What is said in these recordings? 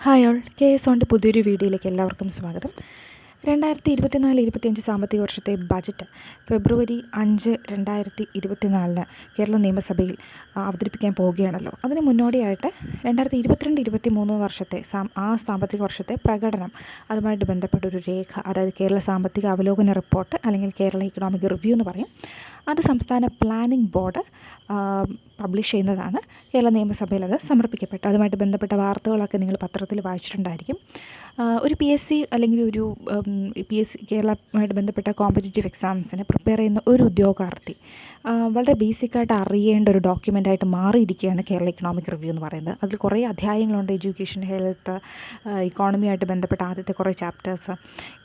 Hi all, KS പുതിയൊരു വീഡിയോയിലേക്ക് എല്ലാവർക്കും സ്വാഗതം. 2024-25 സാമ്പത്തിക വർഷത്തെ ബജറ്റ് ഫെബ്രുവരി 5, 2024 കേരള നിയമസഭയിൽ അവതരിപ്പിക്കാൻ പോവുകയാണല്ലോ. അതിന് മുന്നോടിയായിട്ട് 2022-23 വർഷത്തെ സാമ്പത്തിക വർഷത്തെ പ്രകടനം, അതുമായിട്ട് ബന്ധപ്പെട്ടൊരു രേഖ, അതായത് കേരള സാമ്പത്തിക അവലോകന റിപ്പോർട്ട് അല്ലെങ്കിൽ കേരള ഇക്കണോമിക് റിവ്യൂ എന്ന് പറയും, അത് സംസ്ഥാന പ്ലാനിംഗ് ബോർഡ് പബ്ലിഷ് ചെയ്യുന്നതാണ്. കേരള നിയമസഭയിൽ അത് സമർപ്പിക്കപ്പെട്ടു. അതുമായിട്ട് ബന്ധപ്പെട്ട വാർത്തകളൊക്കെ നിങ്ങൾ പത്രത്തിൽ വായിച്ചിട്ടുണ്ടായിരിക്കും. ഒരു PSC അല്ലെങ്കിൽ ഒരു PSC കേരളവുമായിട്ട് ബന്ധപ്പെട്ട കോമ്പറ്റേറ്റീവ് എക്സാംസിന് പ്രിപ്പയർ ചെയ്യുന്ന ഒരു ഉദ്യോഗാർത്ഥി വളരെ ബേസിക്കായിട്ട് അറിയേണ്ട ഒരു ഡോക്യുമെൻ്റായിട്ട് മാറിയിരിക്കുകയാണ് കേരള ഇക്കണോമിക് റിവ്യൂ എന്ന് പറയുന്നത്. അതിൽ കുറേ അധ്യായങ്ങളുണ്ട്. എഡ്യൂക്കേഷൻ, ഹെൽത്ത്, ഇക്കോണമിയായിട്ട് ബന്ധപ്പെട്ട ആദ്യത്തെ കുറേ ചാപ്റ്റേഴ്സ്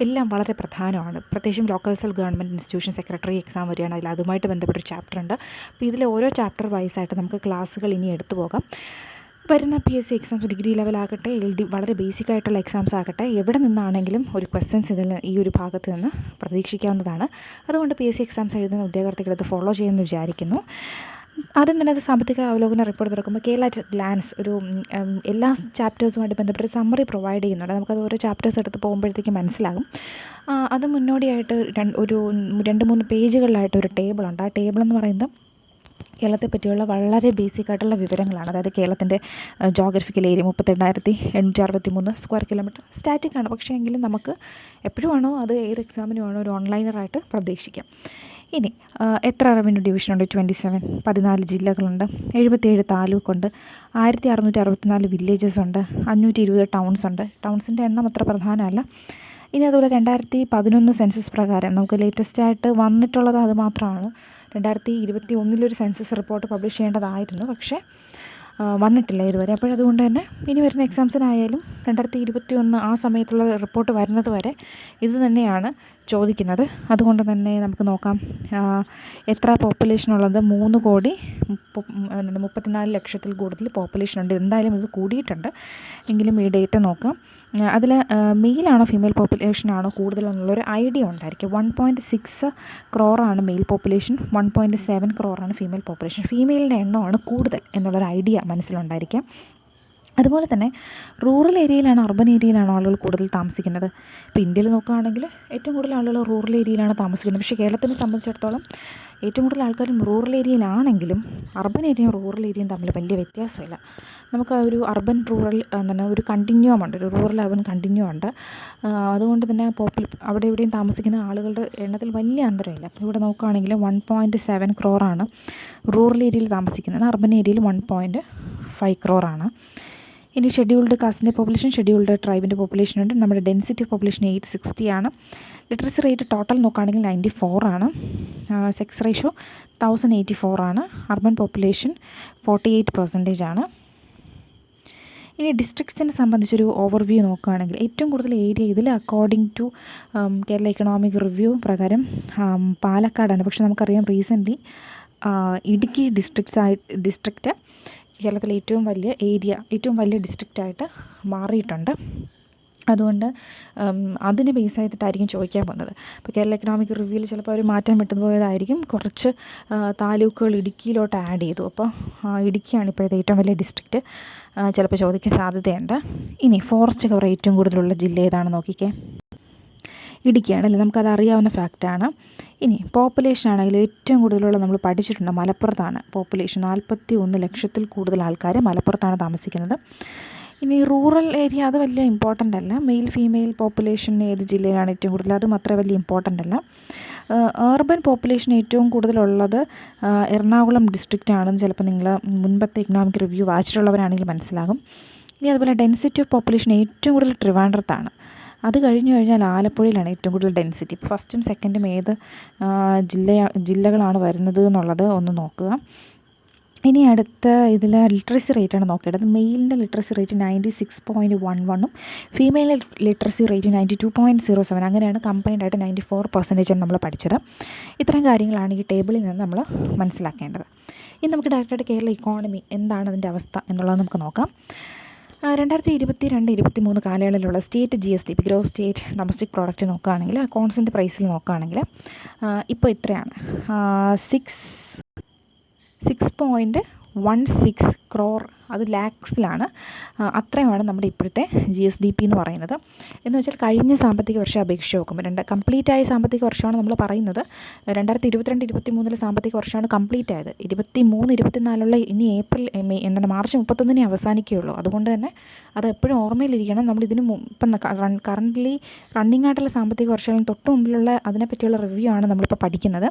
എല്ലാം വളരെ പ്രധാനമാണ്. പ്രത്യേകിച്ചും local self government institution secretary exam വരികയാണ്. അതിൽ അതുമായിട്ട് ബന്ധപ്പെട്ടൊരു ചാപ്റ്റർ ഉണ്ട്. അപ്പോൾ ഇതിലെ ഓരോ ചാപ്റ്റർ വൈസായിട്ട് നമുക്ക് ക്ലാസ്സുകൾ ഇനി എടുത്തു പോകാം. വരുന്ന PSC എക്സാംസ് ഡിഗ്രി ലെവലാകട്ടെ, LD വളരെ ബേസിക് ആയിട്ടുള്ള എക്സാംസ് ആകട്ടെ, എവിടെ നിന്നാണെങ്കിലും ഒരു ക്വസ്റ്റ്യൻസ് ഈ ഒരു ഭാഗത്ത് നിന്ന് പ്രതീക്ഷിക്കാവുന്നതാണ്. അതുകൊണ്ട് PSC എക്സാംസ് എഴുതുന്ന ഉദ്യോഗാർത്ഥികൾ ഇത് ഫോളോ ചെയ്യുമെന്ന് വിചാരിക്കുന്നു. ആദ്യം തന്നെ അത് സാമ്പത്തിക അവലോകന റിപ്പോർട്ട് തുറക്കുമ്പോൾ കേരള അറ്റ് ഗ്ലാൻസ് ഒരു എല്ലാ ചാപ്റ്റേഴ്സുമായിട്ട് ബന്ധപ്പെട്ട സമ്മറി പ്രൊവൈഡ് ചെയ്യുന്നുണ്ട്. നമുക്കത് ഓരോ ചാപ്റ്റേഴ്സ് എടുത്ത് പോകുമ്പോഴത്തേക്ക് മനസ്സിലാകും. അത് മുന്നോടിയായിട്ട് ഒരു 2-3 പേജുകളിലായിട്ട് ഒരു ടേബിളുണ്ട്. ആ ടേബിൾ എന്ന് പറയുന്നത് കേരളത്തെ പറ്റിയുള്ള വളരെ ബേസിക് ആയിട്ടുള്ള വിവരങ്ങളാണ്. അതായത് കേരളത്തിൻ്റെ geographical area 38,863 square kilometre static ആണ്. പക്ഷേ എങ്കിലും നമുക്ക് എപ്പോഴുമാണോ അത് ഏത് എക്സാമിനും ആണോ ഒരു ഓൺലൈനറായിട്ട് പ്രതീക്ഷിക്കാം. ഇനി എത്ര റവന്യൂ ഡിവിഷനുണ്ട്? 27. 14 ജില്ലകളുണ്ട്, 77 താലൂക്കുണ്ട്, 1664 വില്ലേജസ് ഉണ്ട്, 520 ടൗൺസ് ഉണ്ട്. ടൗൺസിൻ്റെ എണ്ണം അത്ര പ്രധാനമല്ല. ഇനി അതുപോലെ 2011 സെൻസസ് പ്രകാരം നമുക്ക് ലേറ്റസ്റ്റ് ആയിട്ട് വന്നിട്ടുള്ളത് അത് മാത്രമാണ്. 2021 സെൻസസ് റിപ്പോർട്ട് പബ്ലിഷ് ചെയ്യേണ്ടതായിരുന്നു, പക്ഷേ വന്നിട്ടില്ല ഇതുവരെ. അപ്പോഴതുകൊണ്ട് തന്നെ ഇനി വരുന്ന എക്സാംസിനായാലും 2021 ആ സമയത്തുള്ള റിപ്പോർട്ട് വരുന്നത് വരെ ഇത് തന്നെയാണ് ചോദിക്കുന്നത്. അതുകൊണ്ട് തന്നെ നമുക്ക് നോക്കാം എത്ര പോപ്പുലേഷനുള്ളത്. 3,34,00,000 കൂടുതൽ പോപ്പുലേഷനുണ്ട്. എന്തായാലും ഇത് കൂടിയിട്ടുണ്ട്. എങ്കിലും ഈ ഡേറ്റ നോക്കാം. അതിൽ മെയിലാണോ ഫീമെയിൽ പോപ്പുലേഷനാണോ കൂടുതലെന്നുള്ളൊരു ഐഡിയ ഉണ്ടായിരിക്കും. 1.6 ക്രോറാണ് മെയിൽ പോപ്പുലേഷൻ, 1.7 ക്രോറാണ് ഫീമെയിൽ പോപ്പുലേഷൻ. ഫീമെയിലിൻ്റെ എണ്ണമാണ് കൂടുതൽ എന്നുള്ളൊരു ഐഡിയ മനസ്സിലുണ്ടായിരിക്കാം. അതുപോലെ തന്നെ റൂറൽ ഏരിയയിലാണോ അർബൻ ഏരിയയിലാണോ ആളുകൾ കൂടുതൽ താമസിക്കുന്നത്? ഇപ്പോൾ ഇന്ത്യയിൽ നോക്കുകയാണെങ്കിൽ ഏറ്റവും കൂടുതൽ ആളുകൾ റൂറൽ ഏരിയയിലാണ് താമസിക്കുന്നത്. പക്ഷേ കേരളത്തിനെ സംബന്ധിച്ചിടത്തോളം ഏറ്റവും കൂടുതൽ ആൾക്കാരും റൂറൽ ഏരിയയിലാണെങ്കിലും അർബൻ ഏരിയയും റൂറൽ ഏരിയയും തമ്മിൽ വലിയ വ്യത്യാസമില്ല. നമുക്ക് ഒരു അർബൻ റൂറൽ എന്താണ് ഒരു കണ്ടിന്യൂം ഉണ്ട്, ഒരു റൂറൽ അർബൻ കണ്ടിന്യൂം ഉണ്ട്. അതുകൊണ്ട് തന്നെ അവിടെ ഇവിടെയും താമസിക്കുന്ന ആളുകളുടെ എണ്ണത്തിൽ വലിയ അന്തരമില്ല. ഇവിടെ നോക്കുകയാണെങ്കിൽ 1.7 ക്രോറാണ് റൂറൽ ഏരിയയിൽ താമസിക്കുന്നത്, അർബൻ ഏരിയയിൽ 1.5 ക്രോറാണ്. ഇനി ഷെഡ്യൂൾഡ് കാസ്റ്റിൻ്റെ പോപ്പുലേഷൻ, ഷെഡ്യൂൾഡ് ട്രൈബിൻ്റെ പോപ്പുലേഷൻ ഉണ്ട്. നമ്മുടെ ഡെൻസിറ്റി ഓഫ് പോപ്പുലേഷൻ 860 ആണ്. ലിറ്ററസി റേറ്റ് ടോട്ടൽ നോക്കുകയാണെങ്കിൽ 94 ആണ്. സെക്സ് റേഷ്യോ 1084 ആണ്. അർബൻ പോപ്പുലേഷൻ 48% ആണ്. ഇനി ഡിസ്ട്രിക്ട്സിനെ സംബന്ധിച്ചൊരു ഓവർവ്യൂ നോക്കുകയാണെങ്കിൽ ഏറ്റവും കൂടുതൽ ഏരിയ ഇതിൽ according to Kerala economic review പ്രകാരം പാലക്കാടാണ്. പക്ഷെ നമുക്കറിയാം റീസെൻ്റ്ലി ഇടുക്കി ഡിസ്ട്രിക്റ്റ് കേരളത്തിലെ ഏറ്റവും വലിയ ഏരിയ, ഏറ്റവും വലിയ ഡിസ്ട്രിക്റ്റായിട്ട് മാറിയിട്ടുണ്ട്. അതുകൊണ്ട് അതിനെ ബേസ് ചെയ്തിട്ടായിരിക്കും ചോദിക്കാൻ പോകുന്നത്. ഇപ്പോൾ കേരള എക്കണോമിക് റിവ്യൂവിൽ ചിലപ്പോൾ അവർ മാറ്റാൻ വിട്ടുപോയതായിരിക്കും. കുറച്ച് താലൂക്കുകൾ ഇടുക്കിയിലോട്ട് ആഡ് ചെയ്തു. അപ്പോൾ ഇടുക്കിയാണ് ഇപ്പോഴത്തെ ഏറ്റവും വലിയ ഡിസ്ട്രിക്റ്റ്. ചിലപ്പോൾ ചോദിക്കാൻ സാധ്യതയുണ്ട്. ഇനി ഫോറസ്റ്റ് കവർ ഏറ്റവും കൂടുതലുള്ള ജില്ല ഏതാണെന്ന് നോക്കിക്കേ. ഇടുക്കിയാണ് അല്ലേ, നമുക്കത് അറിയാവുന്ന ഫാക്റ്റാണ്. ഇനി പോപ്പുലേഷൻ ആണെങ്കിൽ ഏറ്റവും കൂടുതലുള്ള നമ്മൾ പഠിച്ചിട്ടുണ്ട് മലപ്പുറത്താണ് പോപ്പുലേഷൻ. 41 ലക്ഷത്തിൽ കൂടുതൽ ആൾക്കാർ മലപ്പുറത്താണ് താമസിക്കുന്നത്. ഇനി റൂറൽ ഏരിയ അത് വലിയ ഇമ്പോർട്ടൻ്റ് അല്ല. മെയിൽ ഫീമെയിൽ പോപ്പുലേഷൻ ഏത് ജില്ലയിലാണ് ഏറ്റവും കൂടുതൽ, അതും അത്ര വലിയ ഇമ്പോർട്ടൻ്റ് അല്ല. അർബൻ പോപ്പുലേഷൻ ഏറ്റവും കൂടുതലുള്ളത് എറണാകുളം ഡിസ്ട്രിക്റ്റ് ആണെന്ന് ചിലപ്പോൾ നിങ്ങൾ മുൻപത്തെ ഇക്കണോമിക് റിവ്യൂ വായിച്ചിട്ടുള്ളവരാണെങ്കിൽ മനസ്സിലാകും. ഇനി അതുപോലെ ഡെൻസിറ്റി ഓഫ് പോപ്പുലേഷൻ ഏറ്റവും കൂടുതൽ ട്രിവാൻഡ്രത്താണ്. അത് കഴിഞ്ഞ് കഴിഞ്ഞാൽ ആലപ്പുഴയിലാണ് ഏറ്റവും കൂടുതൽ ഡെൻസിറ്റി. ഇപ്പോൾ ഫസ്റ്റും സെക്കൻഡും ഏത് ജില്ലകളാണ് വരുന്നത് എന്നുള്ളത് ഒന്ന് നോക്കുക. ഇനി അടുത്ത ഇതിൽ ലിറ്ററസി റേറ്റാണ് നോക്കേണ്ടത്. മെയിലിൻ്റെ literacy rate 96.11 female literacy rate 92.07. അങ്ങനെയാണ് കമ്പൈൻഡായിട്ട് 94% നമ്മൾ പഠിച്ചത്. ഇത്തരം കാര്യങ്ങളാണ് ഈ ടേബിളിൽ നിന്ന് നമ്മൾ മനസ്സിലാക്കേണ്ടത്. ഇനി നമുക്ക് ഡയറക്റ്റായിട്ട് കേരള ഇക്കോണമി എന്താണ് അതിൻ്റെ അവസ്ഥ എന്നുള്ളത് നമുക്ക് നോക്കാം. 2022-23 കാലയളവിലുള്ള state GST, gross state domestic product നോക്കുകയാണെങ്കിൽ കോൺസ്റ്റൻറ്റ് പ്രൈസിൽ നോക്കുകയാണെങ്കിൽ ഇപ്പോൾ ഇത്രയാണ്, 6.16 crore അത് ലാക്സിലാണ്. അത്രയുമാണ് നമ്മുടെ ഇപ്പോഴത്തെ GSDP എന്ന് പറയുന്നത്. എന്ന് വെച്ചാൽ കഴിഞ്ഞ സാമ്പത്തിക വർഷം അപേക്ഷിച്ച് നോക്കുമ്പോൾ കംപ്ലീറ്റ് ആയ സാമ്പത്തിക വർഷമാണ് നമ്മൾ പറയുന്നത്. 2022-23 സാമ്പത്തിക വർഷമാണ് കംപ്ലീറ്റ് ആയത്. 23-24 ഇനി മാർച്ച് 31 അവസാനിക്കുകയുള്ളൂ. അതുകൊണ്ട് തന്നെ അത് എപ്പോഴും ഓർമ്മയിലിരിക്കണം. നമ്മൾ ഇതിന് ഇപ്പം കറൻ്റ്ലി റണ്ണിങ് ആയിട്ടുള്ള സാമ്പത്തിക വർഷങ്ങളിൽ തൊട്ട് മുമ്പിലുള്ള അതിനെപ്പറ്റിയുള്ള റിവ്യൂ ആണ് നമ്മളിപ്പോൾ പഠിക്കുന്നത്.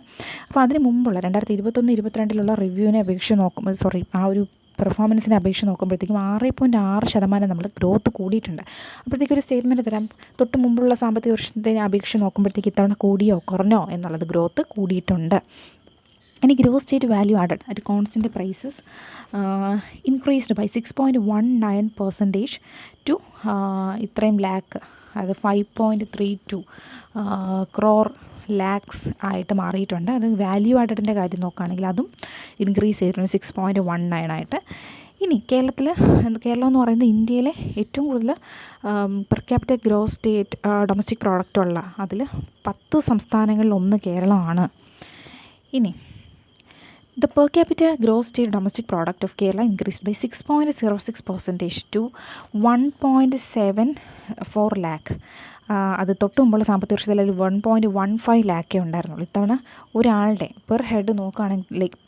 അപ്പോൾ അതിന് മുമ്പുള്ള 2021-22 റിവ്യൂവിനെ അപേക്ഷിച്ച് നോക്കുമ്പോൾ ആ ഒരു പെർഫോമൻസിനെ അപേക്ഷിച്ച് നോക്കുമ്പോഴത്തേക്കും 6.6% നമ്മൾ ഗ്രോത്ത് കൂടിയിട്ടുണ്ട്. അപ്പോഴത്തേക്കും ഒരു സ്റ്റേറ്റ്മെൻറ്റ് തരാം. തൊട്ട് മുമ്പുള്ള സാമ്പത്തിക വർഷത്തെ അപേക്ഷിച്ച് നോക്കുമ്പോഴത്തേക്ക് ഇത്തവണ കൂടിയോ കുറഞ്ഞോ എന്നുള്ളത്. ഗ്രോത്ത് കൂടിയിട്ടുണ്ട്. ഇനി gross state value added at constant prices increased by 6.19% to ഇത്രയും ലാക്ക്, അത് 5.32 crore ലാക്സ് ആയിട്ട് മാറിയിട്ടുണ്ട്. അത് വാല്യൂ ആഡഡിൻ്റെ കാര്യം നോക്കുകയാണെങ്കിൽ അതും ഇൻക്രീസ് ചെയ്തിട്ടുണ്ട് 6.19 ആയിട്ട്. ഇനി കേരളം എന്ന് പറയുന്നത് ഇന്ത്യയിലെ ഏറ്റവും കൂടുതൽ per capital gross state domestic പ്രോഡക്റ്റുള്ള അതിൽ 10 സംസ്ഥാനങ്ങളിൽ ഒന്ന് കേരളമാണ്. ഇനി the per capita gross state domestic product of Kerala increased by 6.06% to 1.74 lakh. അത് തൊട്ട് മുമ്പുള്ള സാമ്പത്തിക വർഷത്തിൽ 1.15 ലാക്കേ ഉണ്ടായിരുന്നുള്ളൂ. ഇത്തവണ ഒരാളുടെ പെർ ഹെഡ്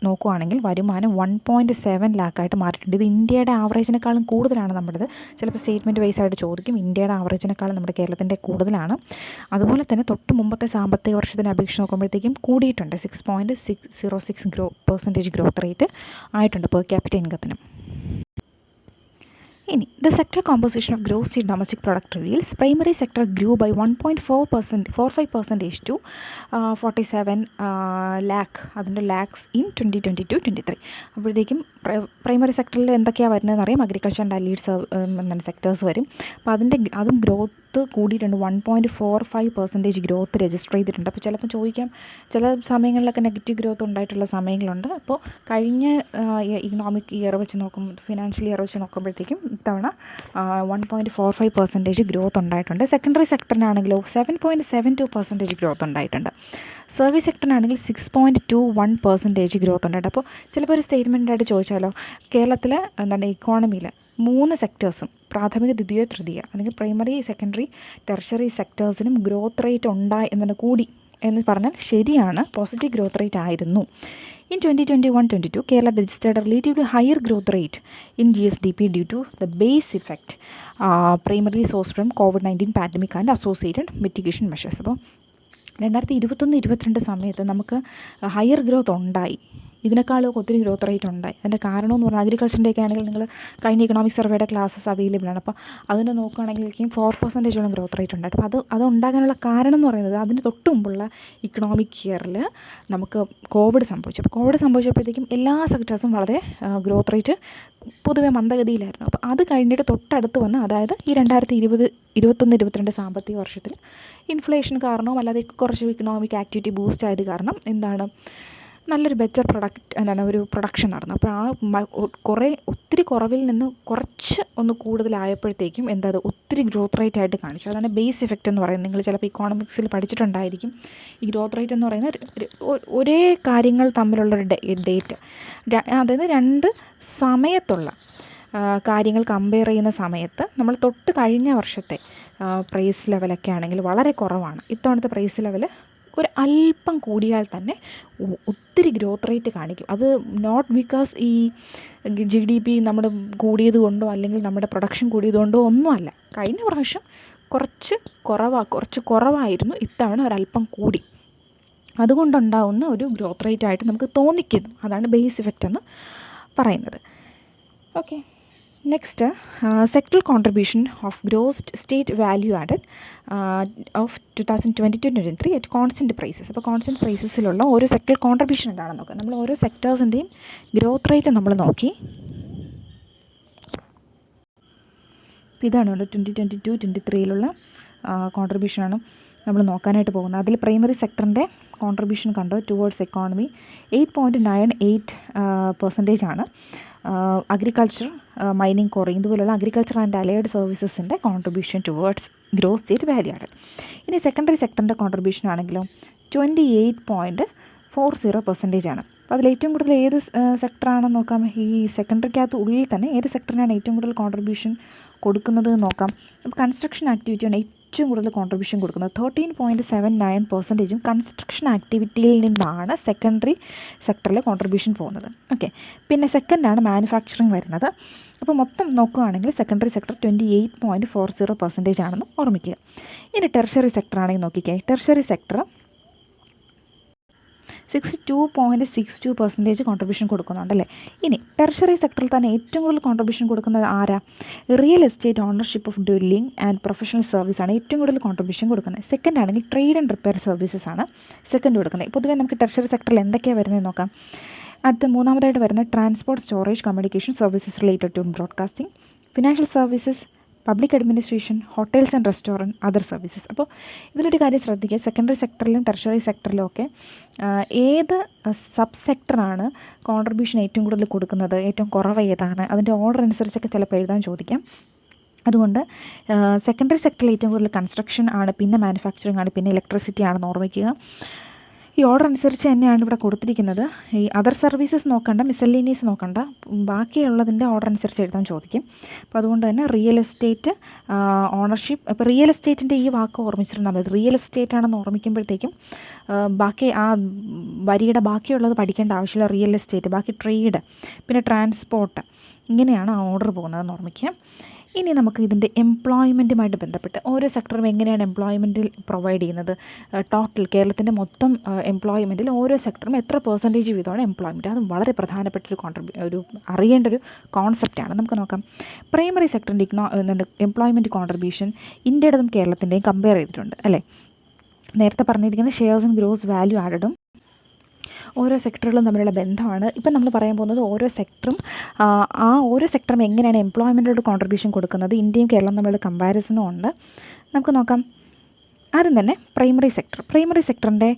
നോക്കുകയാണെങ്കിൽ വരുമാനം 1.7 ലാക്കായിട്ട് മാറിയിട്ടുണ്ട്. ഇത് ഇന്ത്യയുടെ ആവറേജിനേക്കാളും കൂടുതലാണ് നമ്മുടേത്. ചിലപ്പോൾ സ്റ്റേറ്റ്മെൻറ്റ് വൈസ് ആയിട്ട് ചോദിക്കും. ഇന്ത്യയുടെ ആവറേജിനേക്കാളും നമ്മുടെ കേരളത്തിൻ്റെ കൂടുതലാണ്. അതുപോലെ തന്നെ തൊട്ട് മുമ്പത്തെ സാമ്പത്തിക വർഷത്തിനെ അപേക്ഷിച്ച് നോക്കുമ്പോഴത്തേക്കും കൂടിയിട്ടുണ്ട്. 6.06% ഗ്രോത്ത് റേറ്റ് ആയിട്ടുണ്ട് പെർ ക്യാപിറ്റൽ ഇൻകത്തിനും. ഇനി the sector composition of gross state domestic product reveals primary sector grew by 1.45% to 47 lakh അതിൻ്റെ ലാക്സ് ഇൻ 2022-23. അപ്പോഴത്തേക്കും പ്രൈമറി സെക്ടറിൽ എന്തൊക്കെയാണ് വരുന്നതെന്ന് അറിയാം. അഗ്രികൾച്ചർ ആൻഡ് അലീഡ് സെക്ടേഴ്സ് വരും. അപ്പോൾ അതും ഗ്രോത്ത് കൂടിയിട്ടുണ്ട്. 1.45% ഗ്രോത്ത് രജിസ്റ്റർ ചെയ്തിട്ടുണ്ട്. അപ്പോൾ ചിലപ്പോൾ ചോദിക്കാം, ചില സമയങ്ങളിലൊക്കെ നെഗറ്റീവ് ഗ്രോത്ത് ഉണ്ടായിട്ടുള്ള സമയങ്ങളുണ്ട്. അപ്പോൾ കഴിഞ്ഞ ഇക്കണോമിക് ഇയർ വെച്ച് ഫിനാൻഷ്യൽ ഇയർ വെച്ച് നോക്കുമ്പോഴത്തേക്കും ഇത്തവണ 1.45% ഗ്രോത്ത് ഉണ്ടായിട്ടുണ്ട്. സെക്കൻഡറി സെക്ടറിനാണെങ്കിലോ 7.72% ഗ്രോത്ത് ഉണ്ടായിട്ടുണ്ട്. സർവീസ് സെക്ടറിനാണെങ്കിൽ 6.21% ഗ്രോത്ത് ഉണ്ടായിട്ട്. അപ്പോൾ ചിലപ്പോൾ ഒരു സ്റ്റേറ്റ്മെൻറ്റായിട്ട് ചോദിച്ചാലോ, കേരളത്തിൽ ഇക്കോണമിയിൽ 3 സെക്ടേഴ്സും പ്രാഥമിക, ദ്വിതീയ, തൃതീയ അല്ലെങ്കിൽ പ്രൈമറി, സെക്കൻഡറി, ടെർഷറി സെക്ടേഴ്സിനും ഗ്രോത്ത് റേറ്റ് ഉണ്ടായി കൂടി എന്ന് പറഞ്ഞാൽ ശരിയാണ്. പോസിറ്റീവ് ഗ്രോത്ത് റേറ്റ് ആയിരുന്നു. In 2021-22, Kerala registered a relatively higher growth rate in GSDP due to the base effect primarily sourced from COVID-19 pandemic and associated mitigation measures. അപ്പോൾ 2021-22 സമയത്ത് നമുക്ക് ഹയർ ഗ്രോത്ത് ഉണ്ടായി. ഇതിനേക്കാളൊക്കെ ഒത്തിരി ഗ്രോത്ത് റേറ്റ് ഉണ്ടായി. അതിൻ്റെ കാരണം എന്ന് പറഞ്ഞാൽ അഗ്രികൾച്ചറിൻ്റെയൊക്കെ ആണെങ്കിൽ നിങ്ങൾ കഴിഞ്ഞ ഇക്കണോമിക് സർവേയുടെ ക്ലാസ്സസ് അവൈലബിൾ ആണ്. അപ്പോൾ അതിന് നോക്കുകയാണെങ്കിലേക്കും 4% ഗ്രോത്ത് റേറ്റ് ഉണ്ടായിട്ട്. അപ്പോൾ അത് ഉണ്ടാകാനുള്ള കാരണം എന്ന് പറയുന്നത് അതിന് തൊട്ട് മുമ്പുള്ള ഇക്കണോമിക് ഇയറിൽ നമുക്ക് കോവിഡ് സംഭവിച്ചു. അപ്പോൾ കോവിഡ് സംഭവിച്ചപ്പോഴത്തേക്കും എല്ലാ സെക്ടേഴ്സും വളരെ ഗ്രോത്ത് റേറ്റ് പൊതുവെ മന്ദഗതിയിലായിരുന്നു. അപ്പോൾ അത് കഴിഞ്ഞിട്ട് തൊട്ടടുത്ത് വന്ന്, അതായത് ഈ 2021-22 സാമ്പത്തിക വർഷത്തിൽ ഇൻഫ്ലേഷൻ കാരണവും അല്ലാതെ കുറച്ച് ഇക്കണോമിക് ആക്ടിവിറ്റി ബൂസ്റ്റ് ആയത് കാരണം നല്ലൊരു ബെറ്റർ ഒരു പ്രൊഡക്ഷൻ നടന്നു. അപ്പോൾ ഒത്തിരി കുറവിൽ നിന്ന് കുറച്ച് ഒന്ന് കൂടുതലായപ്പോഴത്തേക്കും ഒത്തിരി ഗ്രോത്ത് റേറ്റ് ആയിട്ട് കാണിച്ചു. അതാണ് ബേസ് ഇഫക്റ്റ് എന്ന് പറയുന്നത്. നിങ്ങൾ ചിലപ്പോൾ ഇക്കോണമിക്സിൽ പഠിച്ചിട്ടുണ്ടായിരിക്കും. ഈ ഗ്രോത്ത് റേറ്റ് എന്ന് പറയുന്നത് ഒരേ കാര്യങ്ങൾ തമ്മിലുള്ളൊരു ഡേറ്റ്, അതായത് 2 സമയത്തുള്ള കാര്യങ്ങൾ കമ്പയർ ചെയ്യുന്ന സമയത്ത് നമ്മൾ തൊട്ട് കഴിഞ്ഞ വർഷത്തെ പ്രൈസ് ലെവലൊക്കെ ആണെങ്കിൽ വളരെ കുറവാണ്. ഇത്തവണത്തെ പ്രൈസ് ലെവൽ ഒരു അല്പം കൂടിയാൽ തന്നെ ഒത്തിരി ഗ്രോത്ത് റേറ്റ് കാണിക്കും. അത് നോട്ട് ബിക്കോസ് ഈ GDP നമ്മുടെ കൂടിയത് കൊണ്ടോ അല്ലെങ്കിൽ നമ്മുടെ പ്രൊഡക്ഷൻ കൂടിയത് കൊണ്ടോ ഒന്നുമല്ല. കഴിഞ്ഞ പ്രാവശ്യം കുറച്ച് കുറവായിരുന്നു. ഇത്തവണ ഒരല്പം കൂടി. അതുകൊണ്ടുണ്ടാവുന്ന ഒരു ഗ്രോത്ത് റേറ്റ് ആയിട്ട് നമുക്ക് തോന്നിക്കുന്നു. അതാണ് ബേസ് ഇഫക്റ്റ് എന്ന് പറയുന്നത്. Okay, next sectoral contribution of gross state value added of 2022-23 at constant prices. അപ്പോൾ കോൺസ്റ്റൻറ്റ് പ്രൈസസിലുള്ള ഓരോ സെക്ടറൽ കോൺട്രിബ്യൂഷൻ എന്താണെന്ന് നോക്കാം. നമ്മൾ ഓരോ സെക്ടേഴ്സിൻ്റെയും ഗ്രോത്ത് റേറ്റ് നമ്മൾ നോക്കി. ഇതാണ് 2022-23 കോൺട്രിബ്യൂഷനാണ് നമ്മൾ നോക്കാനായിട്ട് പോകുന്നത്. അതിൽ പ്രൈമറി സെക്ടറിൻ്റെ കോൺട്രിബ്യൂഷൻ കണ്ടോ ടുവേർഡ്സ് എക്കോണമി 8.98% ആണ്. അഗ്രികൾച്ചർ, മൈനിങ്, ക്വാറി ഇതുപോലുള്ള അഗ്രികൾച്ചർ ആൻഡ് അലൈഡ് സർവീസസിൻ്റെ contribution towards gross state value added. ഇനി സെക്കൻഡറി സെക്ടറിൻ്റെ കോൺട്രിബ്യൂഷൻ ആണെങ്കിലോ 28.40% ആണ്. അപ്പോൾ അതിൽ ഏറ്റവും കൂടുതൽ ഏത് സെക്ടറാണെന്ന് നോക്കാം. ഈ സെക്കൻഡറിക്കകത്ത് ഉള്ളിൽ തന്നെ ഏത് സെക്ടറിനാണ് ഏറ്റവും കൂടുതൽ കോൺട്രിബ്യൂഷൻ കൊടുക്കുന്നത് നോക്കാം. അപ്പോൾ കൺസ്ട്രക്ഷൻ ആക്ടിവിറ്റിയാണ് ഏറ്റവും കൂടുതൽ കോൺട്രിബ്യൂഷൻ കൊടുക്കുന്നത്. 13.79% കൺസ്ട്രക്ഷൻ ആക്ടിവിറ്റിയിൽ നിന്നാണ് സെക്കൻഡറി സെക്ടറിൽ കോൺട്രിബ്യൂഷൻ പോകുന്നത്. ഓക്കെ, പിന്നെ സെക്കൻഡാണ് മാനുഫാക്ചറിങ് വരുന്നത്. അപ്പോൾ മൊത്തം നോക്കുകയാണെങ്കിൽ സെക്കൻഡറി സെക്ടർ 28.40% ആണെന്ന് ഓർമ്മിക്കുക. ഇനി ടെർഷ്യറി സെക്ടർ ആണെങ്കിൽ നോക്കിക്കേ, ടെർഷ്യറി സെക്ടർ 62.62% കോൺട്രിബ്യൂഷൻ കൊടുക്കുന്നുണ്ടല്ലേ. ഇനി ടെർഷ്യറി സെക്ടറിൽ തന്നെ ഏറ്റവും കൂടുതൽ കോൺട്രിബ്യൂഷൻ കൊടുക്കുന്നത് ആരാ? Real estate ownership of dwelling and professional service ആണ് ഏറ്റവും കൂടുതൽ കോൺട്രിബ്യൂഷൻ കൊടുക്കുന്നത്. സെക്കൻഡ് ആണെങ്കിൽ ട്രേഡ് ആൻഡ് റിപ്പയർ സർവീസസ് ആണ് സെക്കൻഡ് കൊടുക്കുന്നത്. പൊതുവേ നമുക്ക് ടെർഷ്യറി സെക്ടറിൽ എന്തൊക്കെയാണ് വരുന്നത് നോക്കാം. അടുത്ത മൂന്നാമതായിട്ട് വരുന്നത് transport, storage, communication services related to broadcasting, financial services, public administration, hotels and restaurant, other services. അപ്പോൾ ഇതിലൊരു കാര്യം ശ്രദ്ധിക്കുക, സെക്കൻഡറി സെക്ടറിലും ടെർഷ്യറി സെക്ടറിലും ഒക്കെ ഏത് സബ് സെക്ടറാണ് കോൺട്രിബ്യൂഷൻ ഏറ്റവും കൂടുതൽ കൊടുക്കുന്നത്, ഏറ്റവും കുറവ് ഏതാണ്, അതിൻ്റെ ഓർഡർ അനുസരിച്ചൊക്കെ ചിലപ്പോൾ എഴുതാൻ ചോദിക്കാം. അതുകൊണ്ട് സെക്കൻഡറി സെക്ടറിൽ ഏറ്റവും കൂടുതൽ കൺസ്ട്രക്ഷൻ ആണ്, പിന്നെ മാനുഫാക്ചറിങ് ആണ്, പിന്നെ ഇലക്ട്രിസിറ്റി ആണെന്ന് ഓർമ്മിക്കുക. ഈ ഓർഡർ അനുസരിച്ച് തന്നെയാണ് ഇവിടെ കൊടുത്തിരിക്കുന്നത്. ഈ അതർ സർവീസസ് നോക്കണ്ട, മിസലേനിയസ് നോക്കണ്ട, ബാക്കിയുള്ളതിൻ്റെ ഓർഡർ അനുസരിച്ച് എഴുതാൻ ചോദിക്കും. അപ്പോൾ അതുകൊണ്ട് തന്നെ റിയൽ എസ്റ്റേറ്റ് ഓണർഷിപ്പ്, ഇപ്പോൾ റിയൽ എസ്റ്റേറ്റിൻ്റെ ഈ വാക്ക് ഓർമ്മിച്ചിരുന്നാൽ മതി. റിയൽ എസ്റ്റേറ്റ് ആണെന്ന് ഓർമ്മിക്കുമ്പോഴത്തേക്കും ബാക്കി ആ വരിയുടെ ബാക്കിയുള്ളത് പഠിക്കേണ്ട ആവശ്യമില്ല. റിയൽ എസ്റ്റേറ്റ്, ബാക്കി ട്രേഡ്, പിന്നെ ട്രാൻസ്പോർട്ട്, ഇങ്ങനെയാണ് ആ ഓർഡർ പോകുന്നതെന്ന് ഓർമ്മിക്കുക. ഇനി നമുക്ക് ഇതിൻ്റെ എംപ്ലോയ്മെൻറ്റുമായിട്ട് ബന്ധപ്പെട്ട് ഓരോ സെക്ടറും എങ്ങനെയാണ് എംപ്ലോയ്മെൻറ്റിൽ പ്രൊവൈഡ് ചെയ്യുന്നത്, ടോട്ടൽ കേരളത്തിൻ്റെ മൊത്തം എംപ്ലോയ്മെൻറ്റിൽ ഓരോ സെക്ടറും എത്ര പെർസെൻറ്റേജ് വീതമാണ് എംപ്ലോയ്മെൻറ്റ്, അത് വളരെ പ്രധാനപ്പെട്ടൊരു ഒരു അറിയേണ്ട ഒരു കോൺസെപ്റ്റാണ്. നമുക്ക് നോക്കാം. പ്രൈമറി സെക്ടറിൻ്റെ എംപ്ലോയ്മെൻറ്റ് കോൺട്രിബ്യൂഷൻ ഇന്ത്യയുടേതും കേരളത്തിൻ്റെയും കമ്പയർ ചെയ്തിട്ടുണ്ട് അല്ലേ. നേരത്തെ പറഞ്ഞിരിക്കുന്ന ഷെയർസ് ആൻഡ് ഗ്രോസ് വാല്യൂ ആഡഡും ഓരോ സെക്ടറുകളും തമ്മിലുള്ള ബന്ധമാണ്. ഇപ്പം നമ്മൾ പറയാൻ പോകുന്നത് ഓരോ സെക്ടറും ഓരോ സെക്ടറും എങ്ങനെയാണ് എംപ്ലോയ്മെൻറ്റോട് കോൺട്രിബ്യൂഷൻ കൊടുക്കുന്നത്, ഇന്ത്യയും കേരളവും തമ്മിലുള്ള കമ്പാരിസണും ഉണ്ട്. നമുക്ക് നോക്കാം. ആദ്യം തന്നെ പ്രൈമറി സെക്ടറിൻ്റെ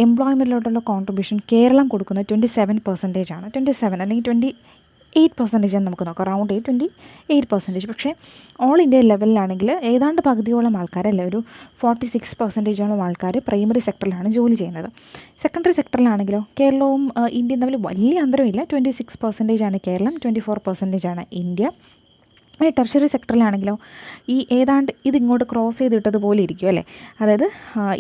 എംപ്ലോയ്മെൻറ്റിലോട്ടുള്ള കോൺട്രിബ്യൂഷൻ കേരളം കൊടുക്കുന്നത് 27% ആണ്. 27 അല്ലെങ്കിൽ 28% എന്ന് നമുക്ക് നോക്കാം. റൗണ്ട് 28%. പക്ഷേ ഓൾ ഇന്ത്യ ലെവലിലാണെങ്കിൽ ഏതാണ്ട് പകുതിയോളം ആൾക്കാരല്ലേ, ഒരു 46%ഓളം ആൾക്കാർ പ്രൈമറി സെക്ടറിലാണ് ജോലി ചെയ്യുന്നത്. സെക്കൻഡറി സെക്ടറിലാണെങ്കിലോ കേരളവും ഇന്ത്യയും തമ്മിൽ വലിയ അന്തരമില്ല. 26% ആണ് കേരളം, 24% ആണ് ഇന്ത്യ. ഈ ടെർഷ്യറി സെക്ടറിലാണെങ്കിലോ ഈ ഏതാണ്ട് ഇതിങ്ങോട്ട് ക്രോസ് ചെയ്തിട്ടതുപോലെ ഇരിക്കും അല്ലേ. അതായത്